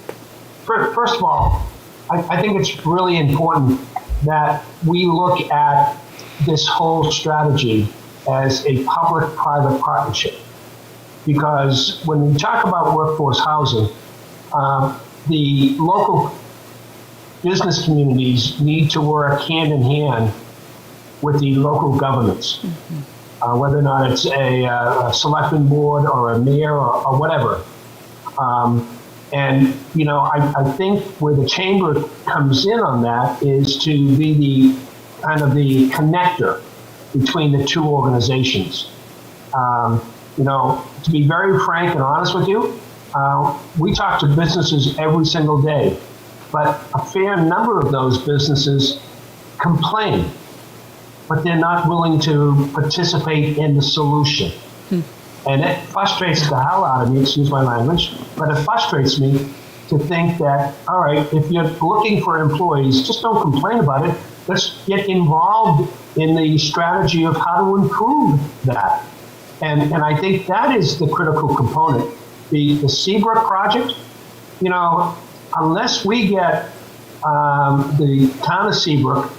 First of all, I think it's really important that we look at this whole strategy as a public-private partnership. Because when we talk about workforce housing, the local business communities need to work hand in hand with the local governments. Whether or not it's a selectman board or a mayor or whatever. And, you know, I think where the chamber comes in on that is to be the kind of the connector between the two organizations. You know, to be very frank and honest with you, we talk to businesses every single day, but a fair number of those businesses complain, but they're not willing to participate in the solution. And it frustrates the hell out of me, excuse my language, but it frustrates me to think that, all right, if you're looking for employees, just don't complain about it. Let's get involved in the strategy of how to improve that. And I think that is the critical component. The Seabrook project, you know, unless we get the town of Seabrook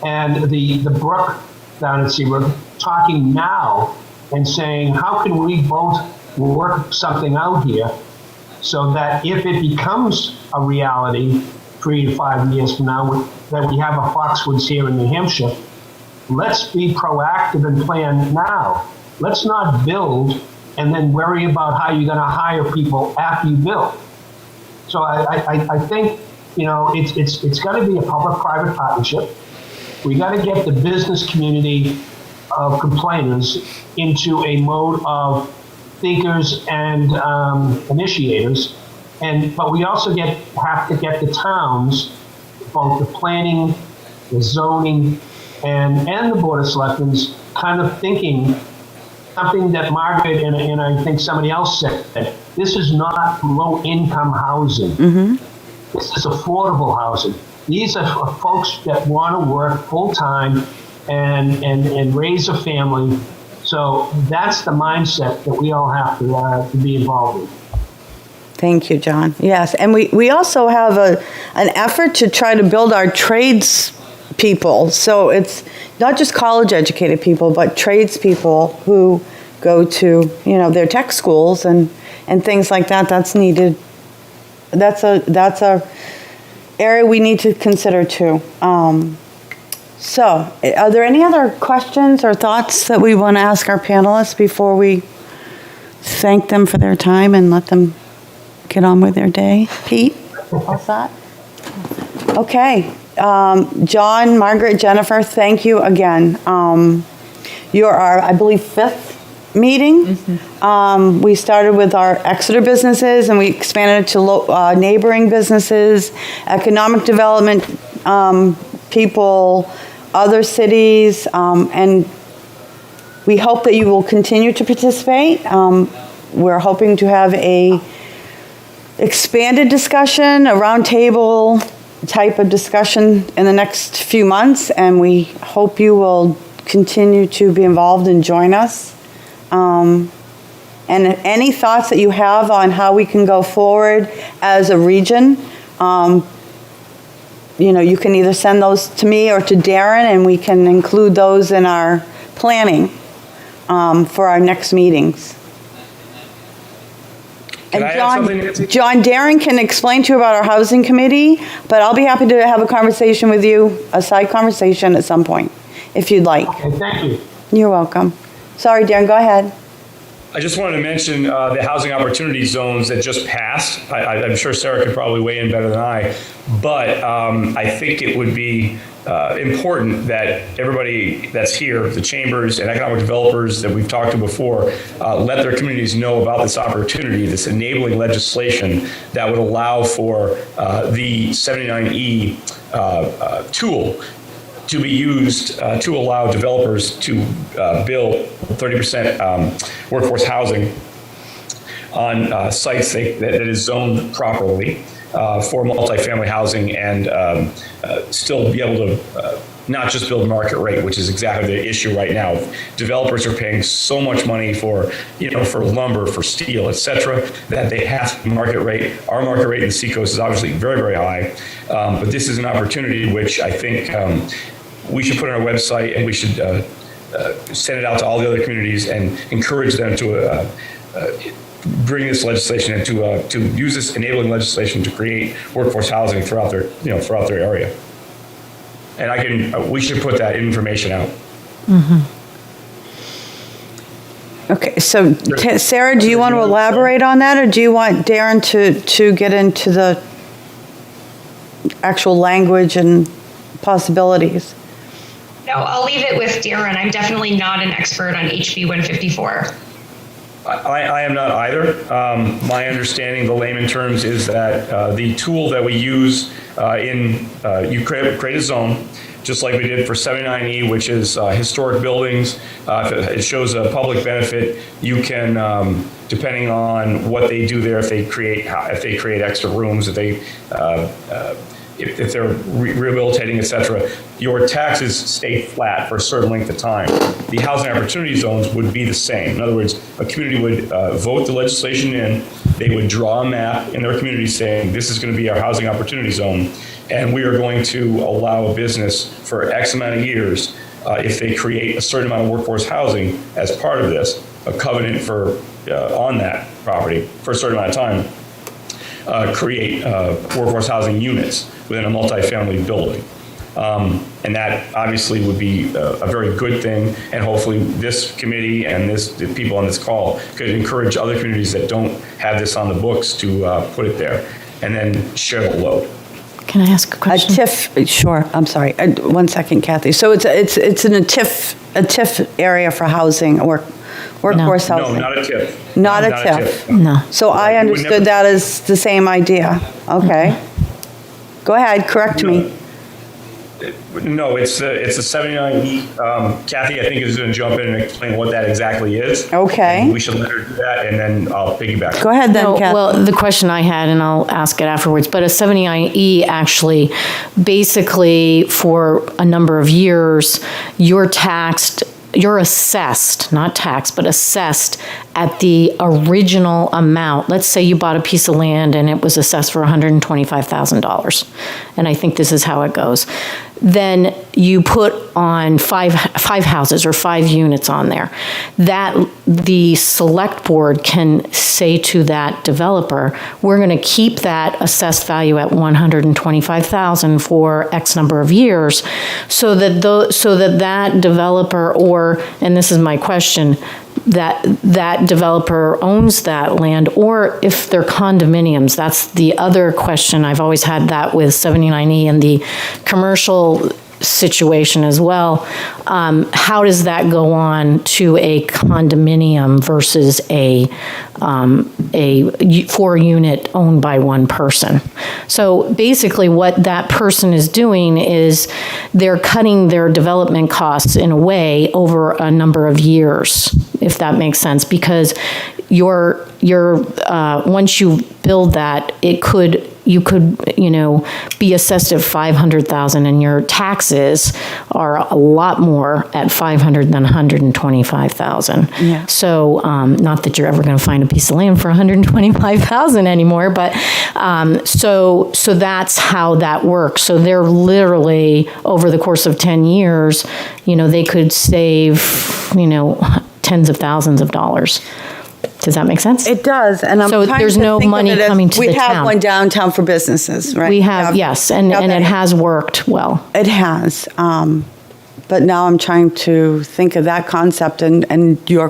and the brook down in Seabrook talking now and saying, how can we both work something out here so that if it becomes a reality 3 to 5 years from now, that we have a Foxwoods here in New Hampshire, let's be proactive and plan now. Let's not build and then worry about how you're going to hire people after you build. So I think, you know, it's got to be a public-private partnership. We got to get the business community of complainers into a mode of thinkers and initiators, but we also have to get the towns, both the planning, the zoning, and the Board of Selectmen kind of thinking something that Margaret and I think somebody else said, that this is not low-income housing. This is affordable housing. These are folks that want to work full-time and raise a family. So that's the mindset that we all have to be involved in. Thank you, John. Yes, and we also have an effort to try to build our trades people. So it's not just college-educated people, but tradespeople who go to, their tech schools and things like that. That's needed. That's a area we need to consider too. So, are there any other questions or thoughts that we want to ask our panelists before we thank them for their time and let them get on with their day? Pete, all set? Okay. John, Margaret, Jennifer, thank you again. You're our, I believe, 5th meeting. We started with our Exeter businesses and we expanded it to neighboring businesses, economic development people, other cities, and we hope that you will continue to participate. We're hoping to have a expanded discussion, a roundtable type of discussion in the next few months, and we hope you will continue to be involved and join us. And any thoughts that you have on how we can go forward as a region, you can either send those to me or to Darren, and we can include those in our planning for our next meetings. Can I add something, Nancy? John, Darren can explain to you about our housing committee, but I'll be happy to have a conversation with you, a side conversation at some point, if you'd like. Okay, thank you. You're welcome. Sorry, Darren, go ahead. I just wanted to mention the housing opportunity zones that just passed. I'm sure Sarah could probably weigh in better than I, but I think it would be important that everybody that's here, the chambers and economic developers that we've talked to before, let their communities know about this opportunity, this enabling legislation that would allow for the 79E tool to be used to allow developers to build 30% workforce housing on sites that is zoned properly for multifamily housing and still be able to not just build market rate, which is exactly the issue right now. Developers are paying so much money for lumber, for steel, et cetera, that they have to market rate. Our market rate in the Seacoast is obviously very, very high, but this is an opportunity which I think we should put on our website, and we should send it out to all the other communities and encourage them to bring this legislation and to use this enabling legislation to create workforce housing throughout their area. And we should put that information out. Okay, so Sarah, do you want to elaborate on that, or do you want Darren to get into the actual language and possibilities? No, I'll leave it with Darren. I'm definitely not an expert on HB 154. I am not either. My understanding, the layman terms, is that the tool that we use you create a zone, just like we did for 79E, which is historic buildings. If it shows a public benefit, you can, depending on what they do there, if they create extra rooms, if they're rehabilitating, et cetera, your taxes stay flat for a certain length of time. The housing opportunity zones would be the same. In other words, a community would vote the legislation in, they would draw a map in their community saying, this is going to be our housing opportunity zone, and we are going to allow a business for X amount of years if they create a certain amount of workforce housing as part of this, a covenant for on that property for a certain amount of time, create workforce housing units within a multifamily building. And that obviously would be a very good thing, and hopefully this committee and the people on this call could encourage other communities that don't have this on the books to put it there and then share the load. Can I ask a question? A TIF, sure, I'm sorry. 1 second, Kathy. So it's in a TIF area for housing or workforce housing? No, not a TIF. Not a TIF? No. So I understood that as the same idea. Okay. Go ahead, correct me. No, it's a 79E. Kathy, I think, is going to jump in and explain what that exactly is. Okay. And we should let her do that, and then I'll piggyback. Go ahead then, No, Kathy. well, the question I had, and I'll ask it afterwards, but a 79E actually, basically for a number of years, you're assessed, not taxed, but assessed at the original amount. Let's say you bought a piece of land and it was assessed for $125,000. And I think this is how it goes. Then you put on five houses or 5 units on there. That the select board can say to that developer, we're going to keep that assessed value at $125,000 for X number of years, so that that developer, or, and this is my question, that developer owns that land, or if they're condominiums. That's the other question. I've always had that with 79E and the commercial situation as well. How does that go on to a condominium versus a 4-unit owned by one person? So basically what that person is doing is they're cutting their development costs in a way over a number of years, if that makes sense, because once you build that, you could be assessed at $500,000, and your taxes are a lot more at $500,000 than $125,000. Yeah. So, not that you're ever going to find a piece of land for $125,000 anymore, but so that's how that works. So they're literally, over the course of 10 years, they could save tens of thousands of dollars. Does that make sense? It does, and I'm So trying there's to no think of money it as coming to the We have town. one downtown for businesses, right? We have, yes, and it has worked well. It has, but now I'm trying to think of that concept and your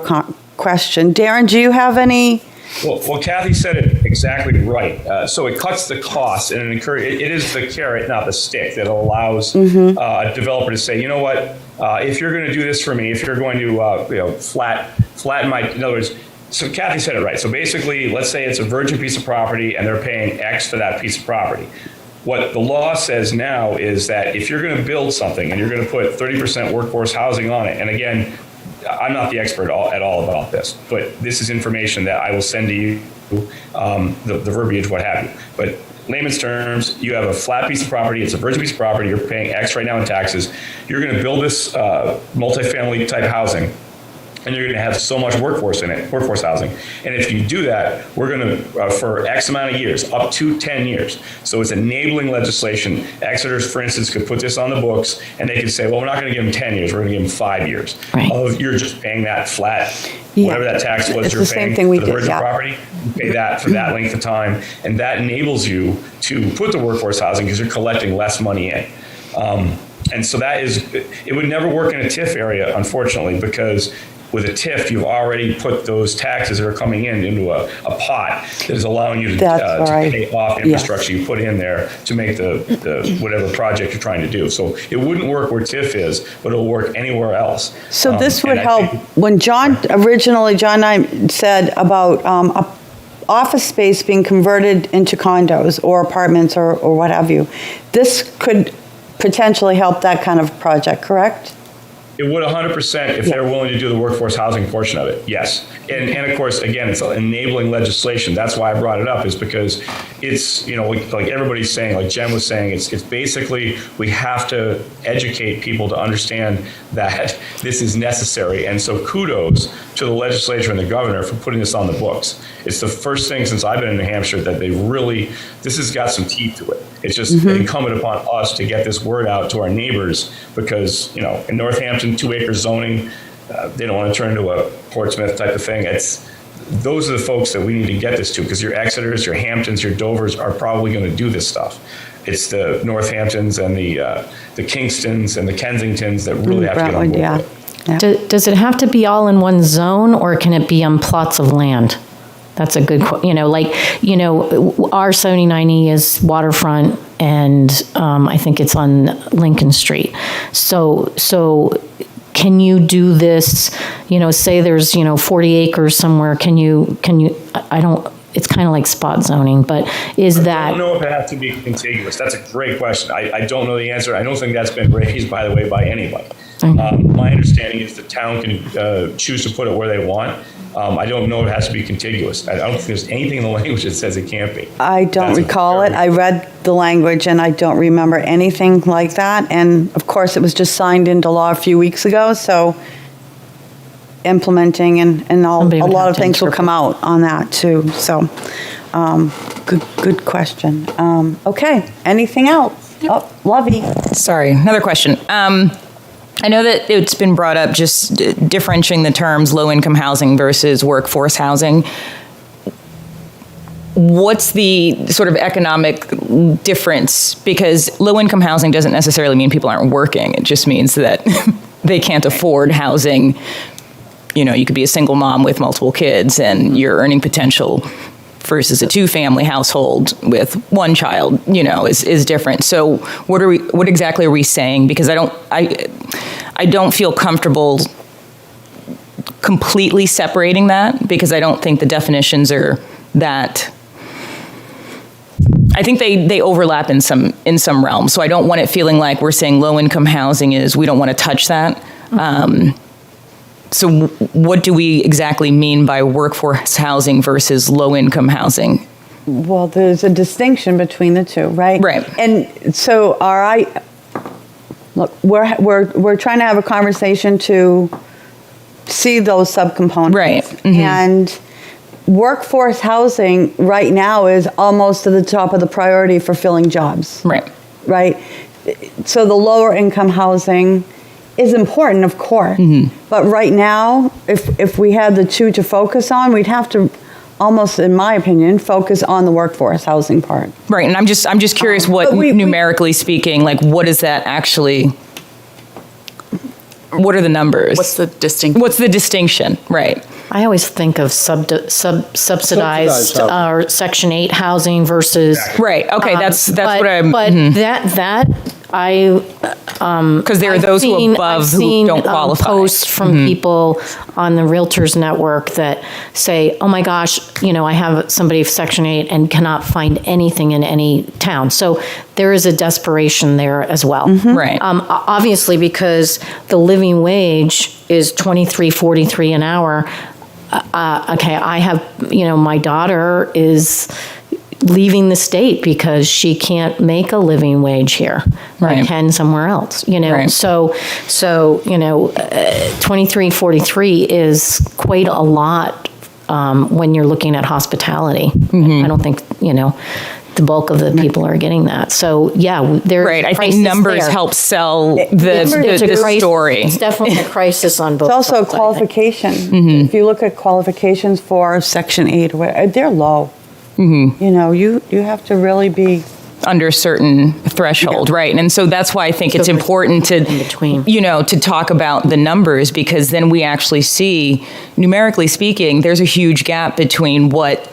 question. Darren, do you have any? Well, Kathy said it exactly right. So it cuts the cost, and it is the carrot, not the stick, that allows a developer to say, you know what, if you're going to do this for me, if you're going to flatten my, in other words. So Kathy said it right. So basically, let's say it's a virgin piece of property and they're paying X for that piece of property. What the law says now is that if you're going to build something and you're going to put 30% workforce housing on it, and again, I'm not the expert at all about this, but this is information that I will send to you, the verbiage, what have you. But layman's terms, you have a flat piece of property, it's a virgin piece of property, you're paying X right now in taxes, you're going to build this multifamily type housing, and you're going to have so much workforce in it, workforce housing. And if you do that, we're going to, for X amount of years, up to 10 years. So it's enabling legislation. Exeter, for instance, could put this on the books, and they could say, well, we're not going to give them 10 years, we're going to give them 5 years. Right. You're just paying that flat, Yeah. whatever that tax was It's you're the same paying thing we for the did, virgin yeah. property, you pay that for that length of time, and that enables you to put the workforce housing because you're collecting less money in. And so it would never work in a TIF area, unfortunately, because with a TIF, you've already put those taxes that are coming into a pot that is allowing you to pay off infrastructure you put in there to make the whatever project you're trying to do. So it wouldn't work where TIF is, but it'll work anywhere else. So this would help. When John and I said about office space being converted into condos or apartments or what have you, this could potentially help that kind of project, correct? It would 100% if they're willing to do the workforce housing portion of it, yes. And of course, again, it's enabling legislation. That's why I brought it up, is because it's, like everybody's saying, like Jen was saying, it's basically we have to educate people to understand that this is necessary. And so kudos to the legislature and the governor for putting this on the books. It's the first thing since I've been in New Hampshire that this has got some teeth to it. It's just incumbent upon us to get this word out to our neighbors because, in Northampton, 2-acre zoning, they don't want to turn into a Portsmouth type of thing. Those are the folks that we need to get this to, because your Exeters, your Hamptons, your Dovers are probably going to do this stuff. It's the Northamptons and the Kingstons and the Kensingtons that really have to get on board with it. Yeah. Does it have to be all in one zone, or can it be on plots of land? That's a good, our 79E is waterfront, and I think it's on Lincoln Street. So can you do this, say there's, 40 acres somewhere, can you, it's kind of like spot zoning, but is that? I don't know if it has to be contiguous. That's a great question. I don't know the answer. I don't think that's been raised, by the way, by anybody. My understanding is the town can choose to put it where they want. I don't know if it has to be contiguous. I don't think there's anything in the language that says it can't be. I don't recall it. I read the language and I don't remember anything like that. And of course, it was just signed into law a few weeks ago. So implementing and a Somebody would lot have of to things will interpret. come out on that too. So, good question. Okay, anything else? Oh, Lovey. Sorry, another question. I know that it's been brought up just differentiating the terms low-income housing versus workforce housing. What's the sort of economic difference? Because low-income housing doesn't necessarily mean people aren't working. It just means that they can't afford housing. You know, you could be a single mom with multiple kids and your earning potential versus a two-family household with one child, you know, is different. So what exactly are we saying? Because I don't feel comfortable completely separating that, because I don't think the definitions are that. I think they overlap in some realms. So I don't want it feeling like we're saying low-income housing is, we don't want to touch that. So what do we exactly mean by workforce housing versus low-income housing? Well, there's a distinction between the two, right? Right. And so, look, we're trying to have a conversation to see those subcomponents. Right. Mm-hmm. And workforce housing right now is almost at the top of the priority for filling jobs. Right. Right? So the lower income housing is important, of course. Mm-hmm. But right now, if we had the two to focus on, we'd have to almost, in my opinion, focus on the workforce housing part. Right, and I'm just curious what, numerically speaking, like what is that actually, what are the numbers? What's the distinction? What's the distinction, right? I always think of subsidized or Section 8 housing versus. Right, okay, that's but, what I'm. But that I. Because there are those who above who don't qualify. Posts from people on the Realtors Network that say, "Oh my gosh, you know, I have somebody of Section 8 and cannot find anything in any town." So there is a desperation there as well, Right? Obviously, because the living wage is $23.43 an hour. Okay, I have, you know, my daughter is leaving the state because she can't make a living wage here, Right. like can somewhere else, you know. Right. So you know, 23.43 is quite a lot when you're looking at hospitality. I don't think, you know, the bulk of the people are getting that. So yeah, there's Right, I think numbers help sell the story. It's definitely a crisis on both. It's also a sides, I think. qualification. Mm-hmm. If you look at qualifications for Section 8, they're low. Mm-hmm. You know, you have to really be under a certain threshold, right? And so that's why I think it's important to, you know, to talk about the numbers, because then we actually see, numerically speaking, there's a huge gap between what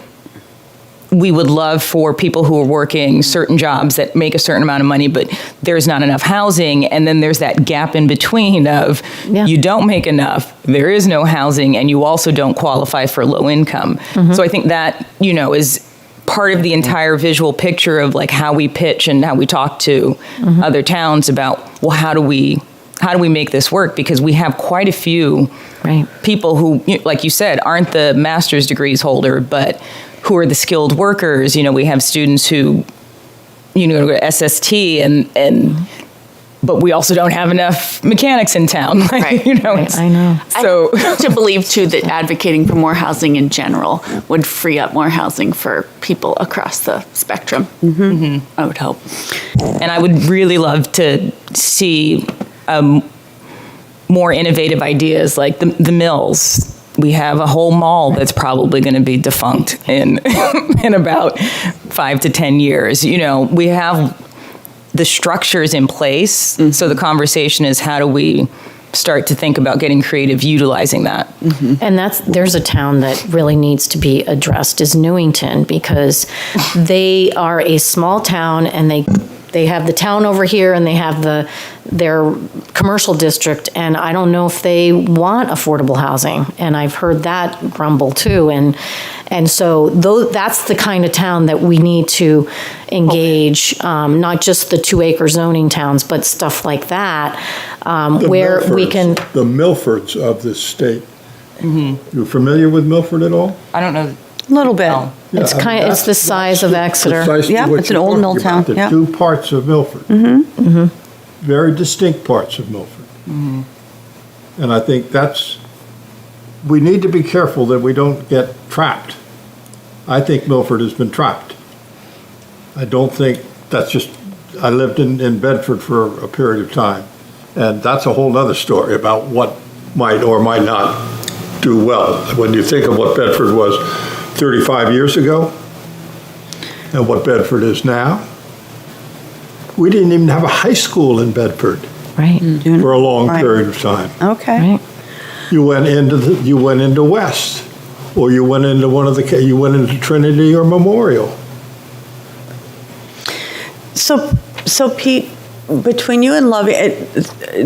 we would love for people who are working certain jobs that make a certain amount of money, but there's not enough housing. And then there's that gap in between of you don't make enough, there is no housing, and you also don't qualify for low income. So I think that, you know, is part of the entire visual picture of like how we pitch and how we talk to other towns about, well, how do we make this work? Because we have quite a few people who, like you said, aren't the master's degrees holder, but who are the skilled workers. You know, we have students who, you know, go to SST but we also don't have enough mechanics in town. Like, you know, I know. So I have to believe too that advocating for more housing in general would free up more housing for people across the spectrum. I would hope. And I would really love to see more innovative ideas like the mills. We have a whole mall that's probably going to be defunct in about 5 to 10 years. You know, we have the structures in place. So the conversation is, how do we start to think about getting creative utilizing that? And there's a town that really needs to be addressed, is Newington, because they are a small town and they have the town over here and they have their commercial district, and I don't know if they want affordable housing, and I've heard that grumble too, and so that's the kind of town that we need to engage, not just the 2-acre zoning towns, but stuff like that, where we can. The Milfords of this state. You familiar with Milford at all? I don't know. a little bit. It's it's the size of Exeter. Yeah, it's an old mill town. The Yeah. two parts of Milford. Very distinct parts of Milford. And I think that's we need to be careful that we don't get trapped. I think Milford has been trapped. I don't think that's just, I lived in Bedford for a period of time, and that's a whole nother story about what might or might not do well. When you think of what Bedford was 35 years ago and what Bedford is now, we didn't even have a high school in Bedford Right. for a long Right. period of time. Okay. Right. You went into West, or you went into Trinity or Memorial. So Pete, between you and Lovey,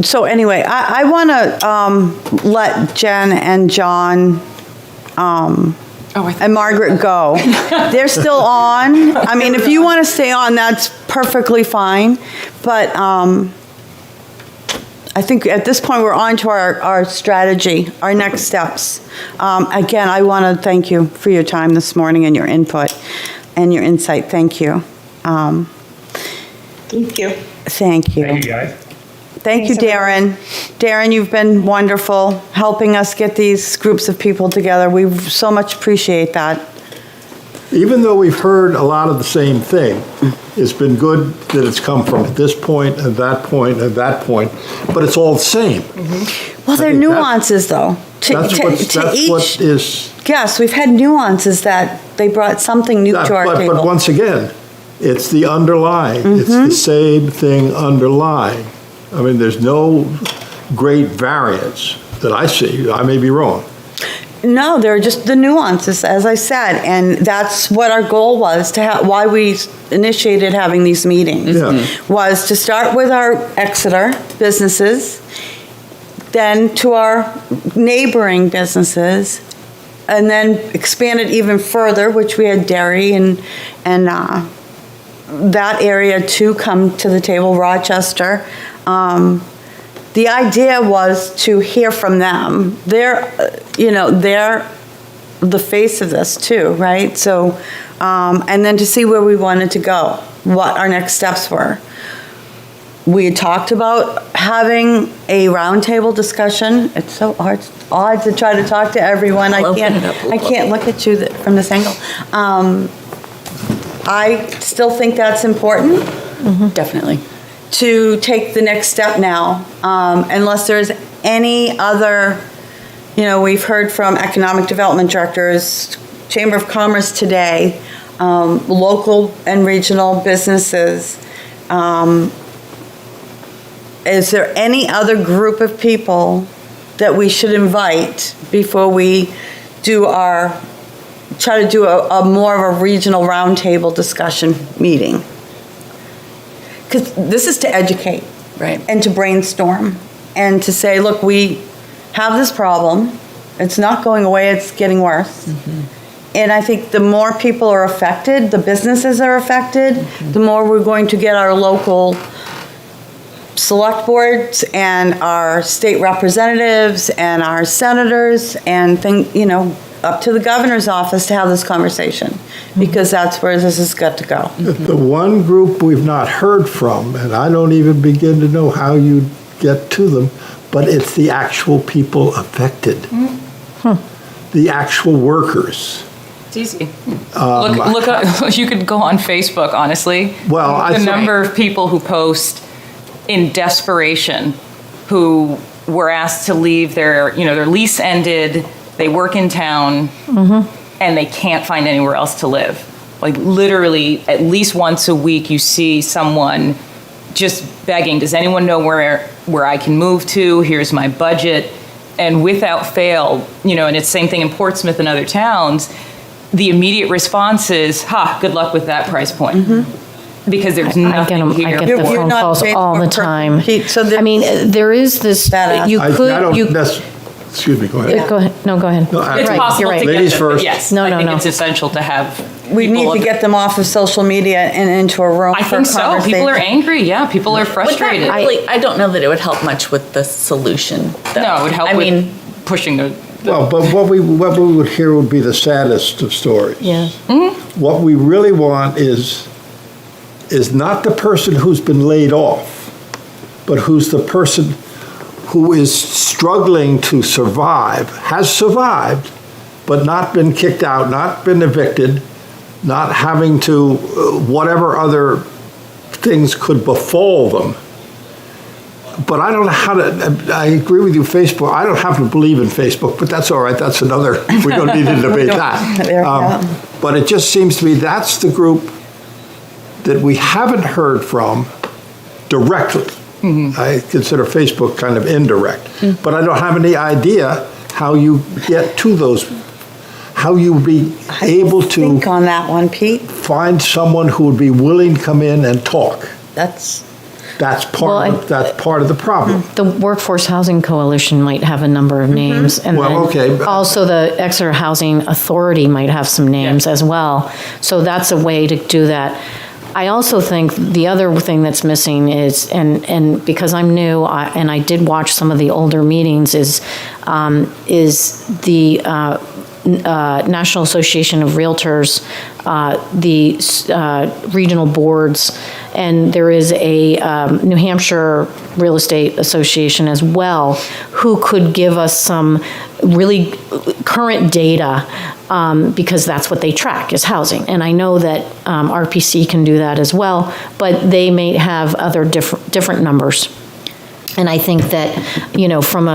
so anyway, I want to let Jen and John and Margaret go. They're still on. I mean, if you want to stay on, that's perfectly fine. But I think at this point, we're on to our strategy, our next steps. Again, I want to thank you for your time this morning and your input and your insight. Thank you. Thank you. Thank you. Thank you, guys. Thank you, Darren. Darren, you've been wonderful helping us get these groups of people together. We so much appreciate that. Even though we've heard a lot of the same thing, it's been good that it's come from this point and that point and that point, but it's all the same. Well, there are think nuances, though. That's what is. Yes, we've had nuances that they brought something new to our table. But once again, it's the underlying. It's the same thing underlying. I mean, there's no great variance that I see. I may be wrong. No, they're just the nuances, as I said, and that's what our goal was, why we initiated having these meetings, was to start with our Exeter businesses, then to our neighboring businesses, and then expand it even further, which we had dairy and that area too come to the table, Rochester. The idea was to hear from them. They're the face of this too, right? So, and then to see where we wanted to go, what our next steps were. We had talked about having a roundtable discussion. It's so odd to try to talk to everyone. I can't look at you from this angle. I still think that's important. Definitely. To take the next step now, unless there's any other, we've heard from economic development directors, Chamber of Commerce today, local and regional businesses. Is there any other group of people that we should invite before we try to do a more of a regional roundtable discussion meeting? Because this is to educate, right, and to brainstorm, and to say, look, we have this problem. It's not going away. It's getting worse. And I think the more people are affected, the businesses are affected, the more we're going to get our local select boards and our state representatives and our senators and up to the governor's office to have this conversation, because that's where this has got to go. The one group we've not heard from, and I don't even begin to know how you get to them, but it's the actual people affected. The actual workers. It's easy. Look up, you could go on Facebook, honestly. Well, the number of people who post in desperation, who were asked to leave their lease ended, they work in town, and they can't find anywhere else to live. Like literally, at least once a week, you see someone just begging, does anyone know where I can move to? Here's my budget. And without fail, and it's the same thing in Portsmouth and other towns, the immediate response is, good luck with that price point. Because there's nothing here. I get the phone calls all the time. There is this, excuse me, go ahead. Go ahead. No, go ahead. No, It's possible to get Ladies them, first. Yes, No, I no, think no. it's essential to have. We need to get them off of social media and into a room I for think so. conversation. People are angry. Yeah, people are frustrated. I don't know that it would help much with the solution. Though. No, it would help with pushing the. Well, but what we would hear would be the saddest of stories. Yeah. What we really want is not the person who's been laid off, but who's the person who is struggling to survive, has survived, but not been kicked out, not been evicted, not having to, whatever other things could befall them. But I don't know how to, I agree with you, Facebook. I don't happen to believe in Facebook, but that's all right. That's another, we don't need to debate that. But it just seems to me that's the group that we haven't heard from directly. I consider Facebook kind of indirect. But I don't have any idea how you get to those, how you would be able to Think on that one, Pete. find someone who would be willing to come in and talk. That's Part of the problem. The Workforce Housing Coalition might have a number of names. And Well, then okay, but- also the Exeter Housing Authority might have some names as well. So that's a way to do that. I also think the other thing that's missing is, and because I'm new, and I did watch some of the older meetings, is the National Association of Realtors, the regional boards, and there is a New Hampshire Real Estate Association as well, who could give us some really current data, because that's what they track, is housing. And I know that RPC can do that as well, but they may have other different numbers. And I think that, from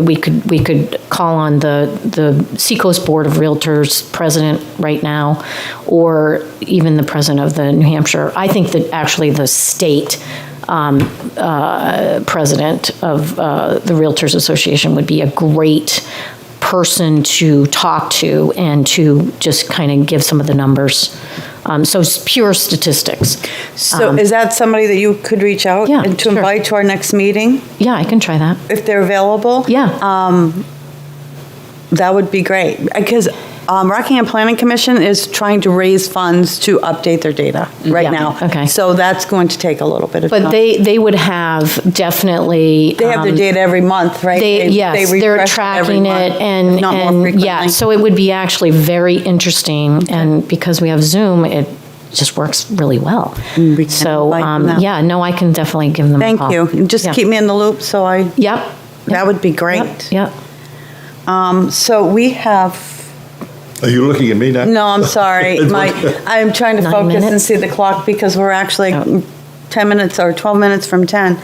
we could call on the Seacoast Board of Realtors president right now, or even the president of the New Hampshire. I think that actually the state president of the Realtors Association would be a great person to talk to and to just kind of give some of the numbers. So it's pure statistics. So is that somebody that you could reach out Yeah, and to sure. invite to our next meeting, Yeah, I can try that. if they're available? Yeah. That would be great, because Rockingham Planning Commission is trying to raise funds to update their data right Yeah, now. okay. So that's going to take a little bit of time. But they would have definitely. They have their data every month, right? Yes, they're refresh every tracking month, it and, if not more and yeah, frequently. so it would be actually very interesting, and because we have Zoom, it just works really well. We can So, invite them out. yeah, no, I can definitely give them a Thank call. you. And just Yeah. keep me in the loop, so Yep. that would be great. Yep. So we have, Are you looking at me now? no, I'm sorry. I'm trying to 9 focus and minutes? see the clock, because we're actually Oh. 10 minutes or 12 minutes from 10.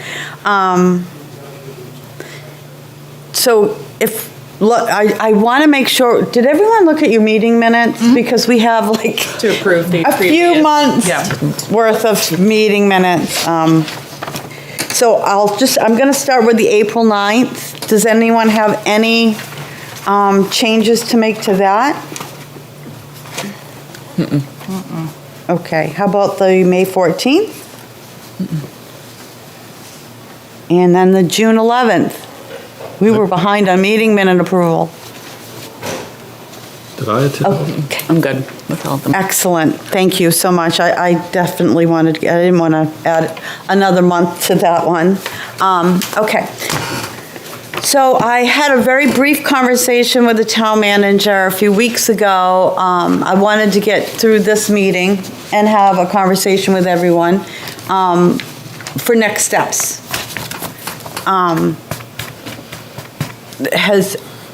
So look, I want to make sure, did everyone look at your meeting minutes? Because we have like To approve the a few previous- months Yeah. worth of meeting minutes. So I'm going to start with the April 9th. Does anyone have any changes to make to that? Okay, how about the May 14th? And then the June 11th. We were behind on meeting minute approval. Did I attend? Okay. I'm good with all of them. Excellent, thank you so much. I definitely I didn't want to add another month to that one. Okay. So I had a very brief conversation with the town manager a few weeks ago. I wanted to get through this meeting and have a conversation with everyone for next steps.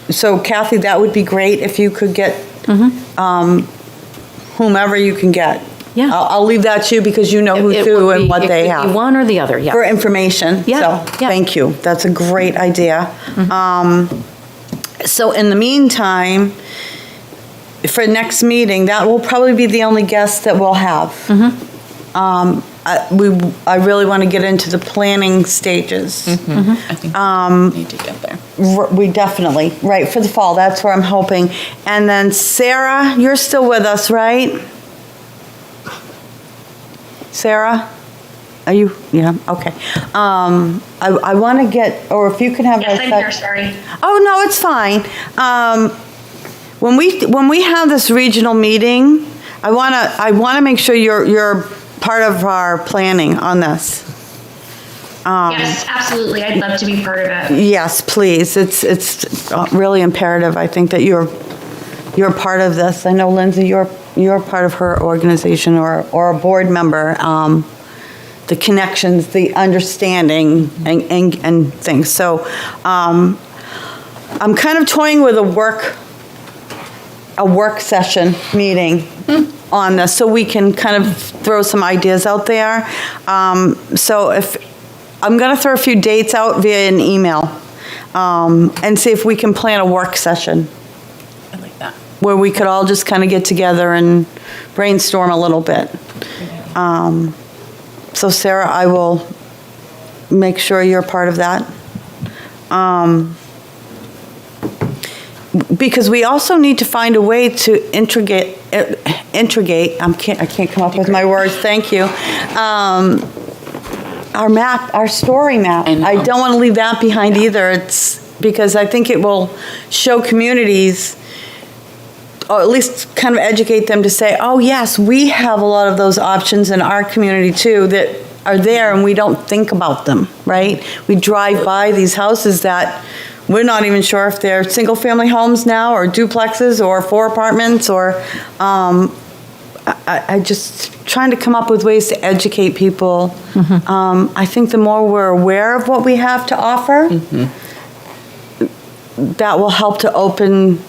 So Kathy, that would be great if you could get whomever you can get. Yeah. I'll leave that to you, because you know who It to would and be- what they It could be have one or the other, yeah. for information. Yeah, So, yeah. thank you. That's a great idea. So in the meantime, for next meeting, that will probably be the only guest that we'll have. I really want to get into the planning stages. I think we need to get there. We definitely, right, for the fall, that's where I'm hoping. And then Sarah, you're still with us, right? Sarah? Are you, yeah, okay. I want to get, or if you can have. Yes, I'm here, sorry. Oh, no, it's fine. When we have this regional meeting, I want to make sure you're part of our planning on this. Yes, absolutely. I'd love to be part of it. Yes, please. It's really imperative, I think, that you're part of this. I know, Lindsay, you're part of her organization or a board member the connections, the understanding and things. So I'm kind of toying with a work session meeting on this, so we can kind of throw some ideas out there. So if, I'm gonna throw a few dates out via an email, and see if we can plan a work session. I like that. Where we could all just kind of get together and brainstorm a little bit. So Sarah, I will make sure you're part of that. Because we also need to find a way to integrate, I can't come up with my words, thank you. Our map, our story map. I know. I don't want to leave that behind either. It's, because I think it will show communities, or at least kind of educate them to say, oh yes, we have a lot of those options in our community too that are there and we don't think about them, right? We drive by these houses that we're not even sure if they're single-family homes now, or duplexes, or 4 apartments, or, I just trying to come up with ways to educate people. I think the more we're aware of what we have to offer, that will help to open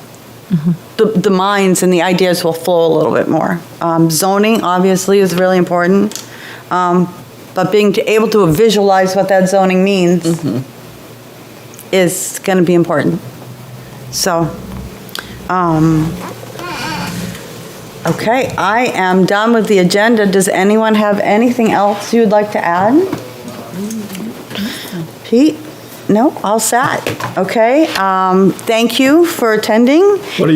the minds, and the ideas will flow a little bit more. Zoning, obviously, is really important, but being able to visualize what that zoning means is going to be important. So, okay, I am done with the agenda. Does anyone have anything else you'd like to add? Pete? No, all set. Okay, thank you for attending. What are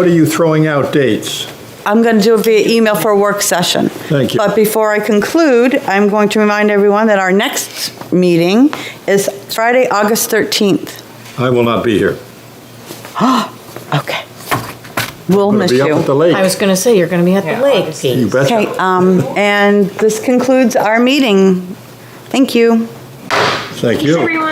you throwing out dates? I'm going to do it via email for a work session. Thank you. But before I conclude, I'm going to remind everyone that our next meeting is Friday, August 13th. I will not be here. Okay. We'll I'm miss gonna be you. up at the lake. I was going to say, you're going to be at the lake, Pete. You betcha. Okay, and this concludes our meeting. Thank you. Thank you. Everyone.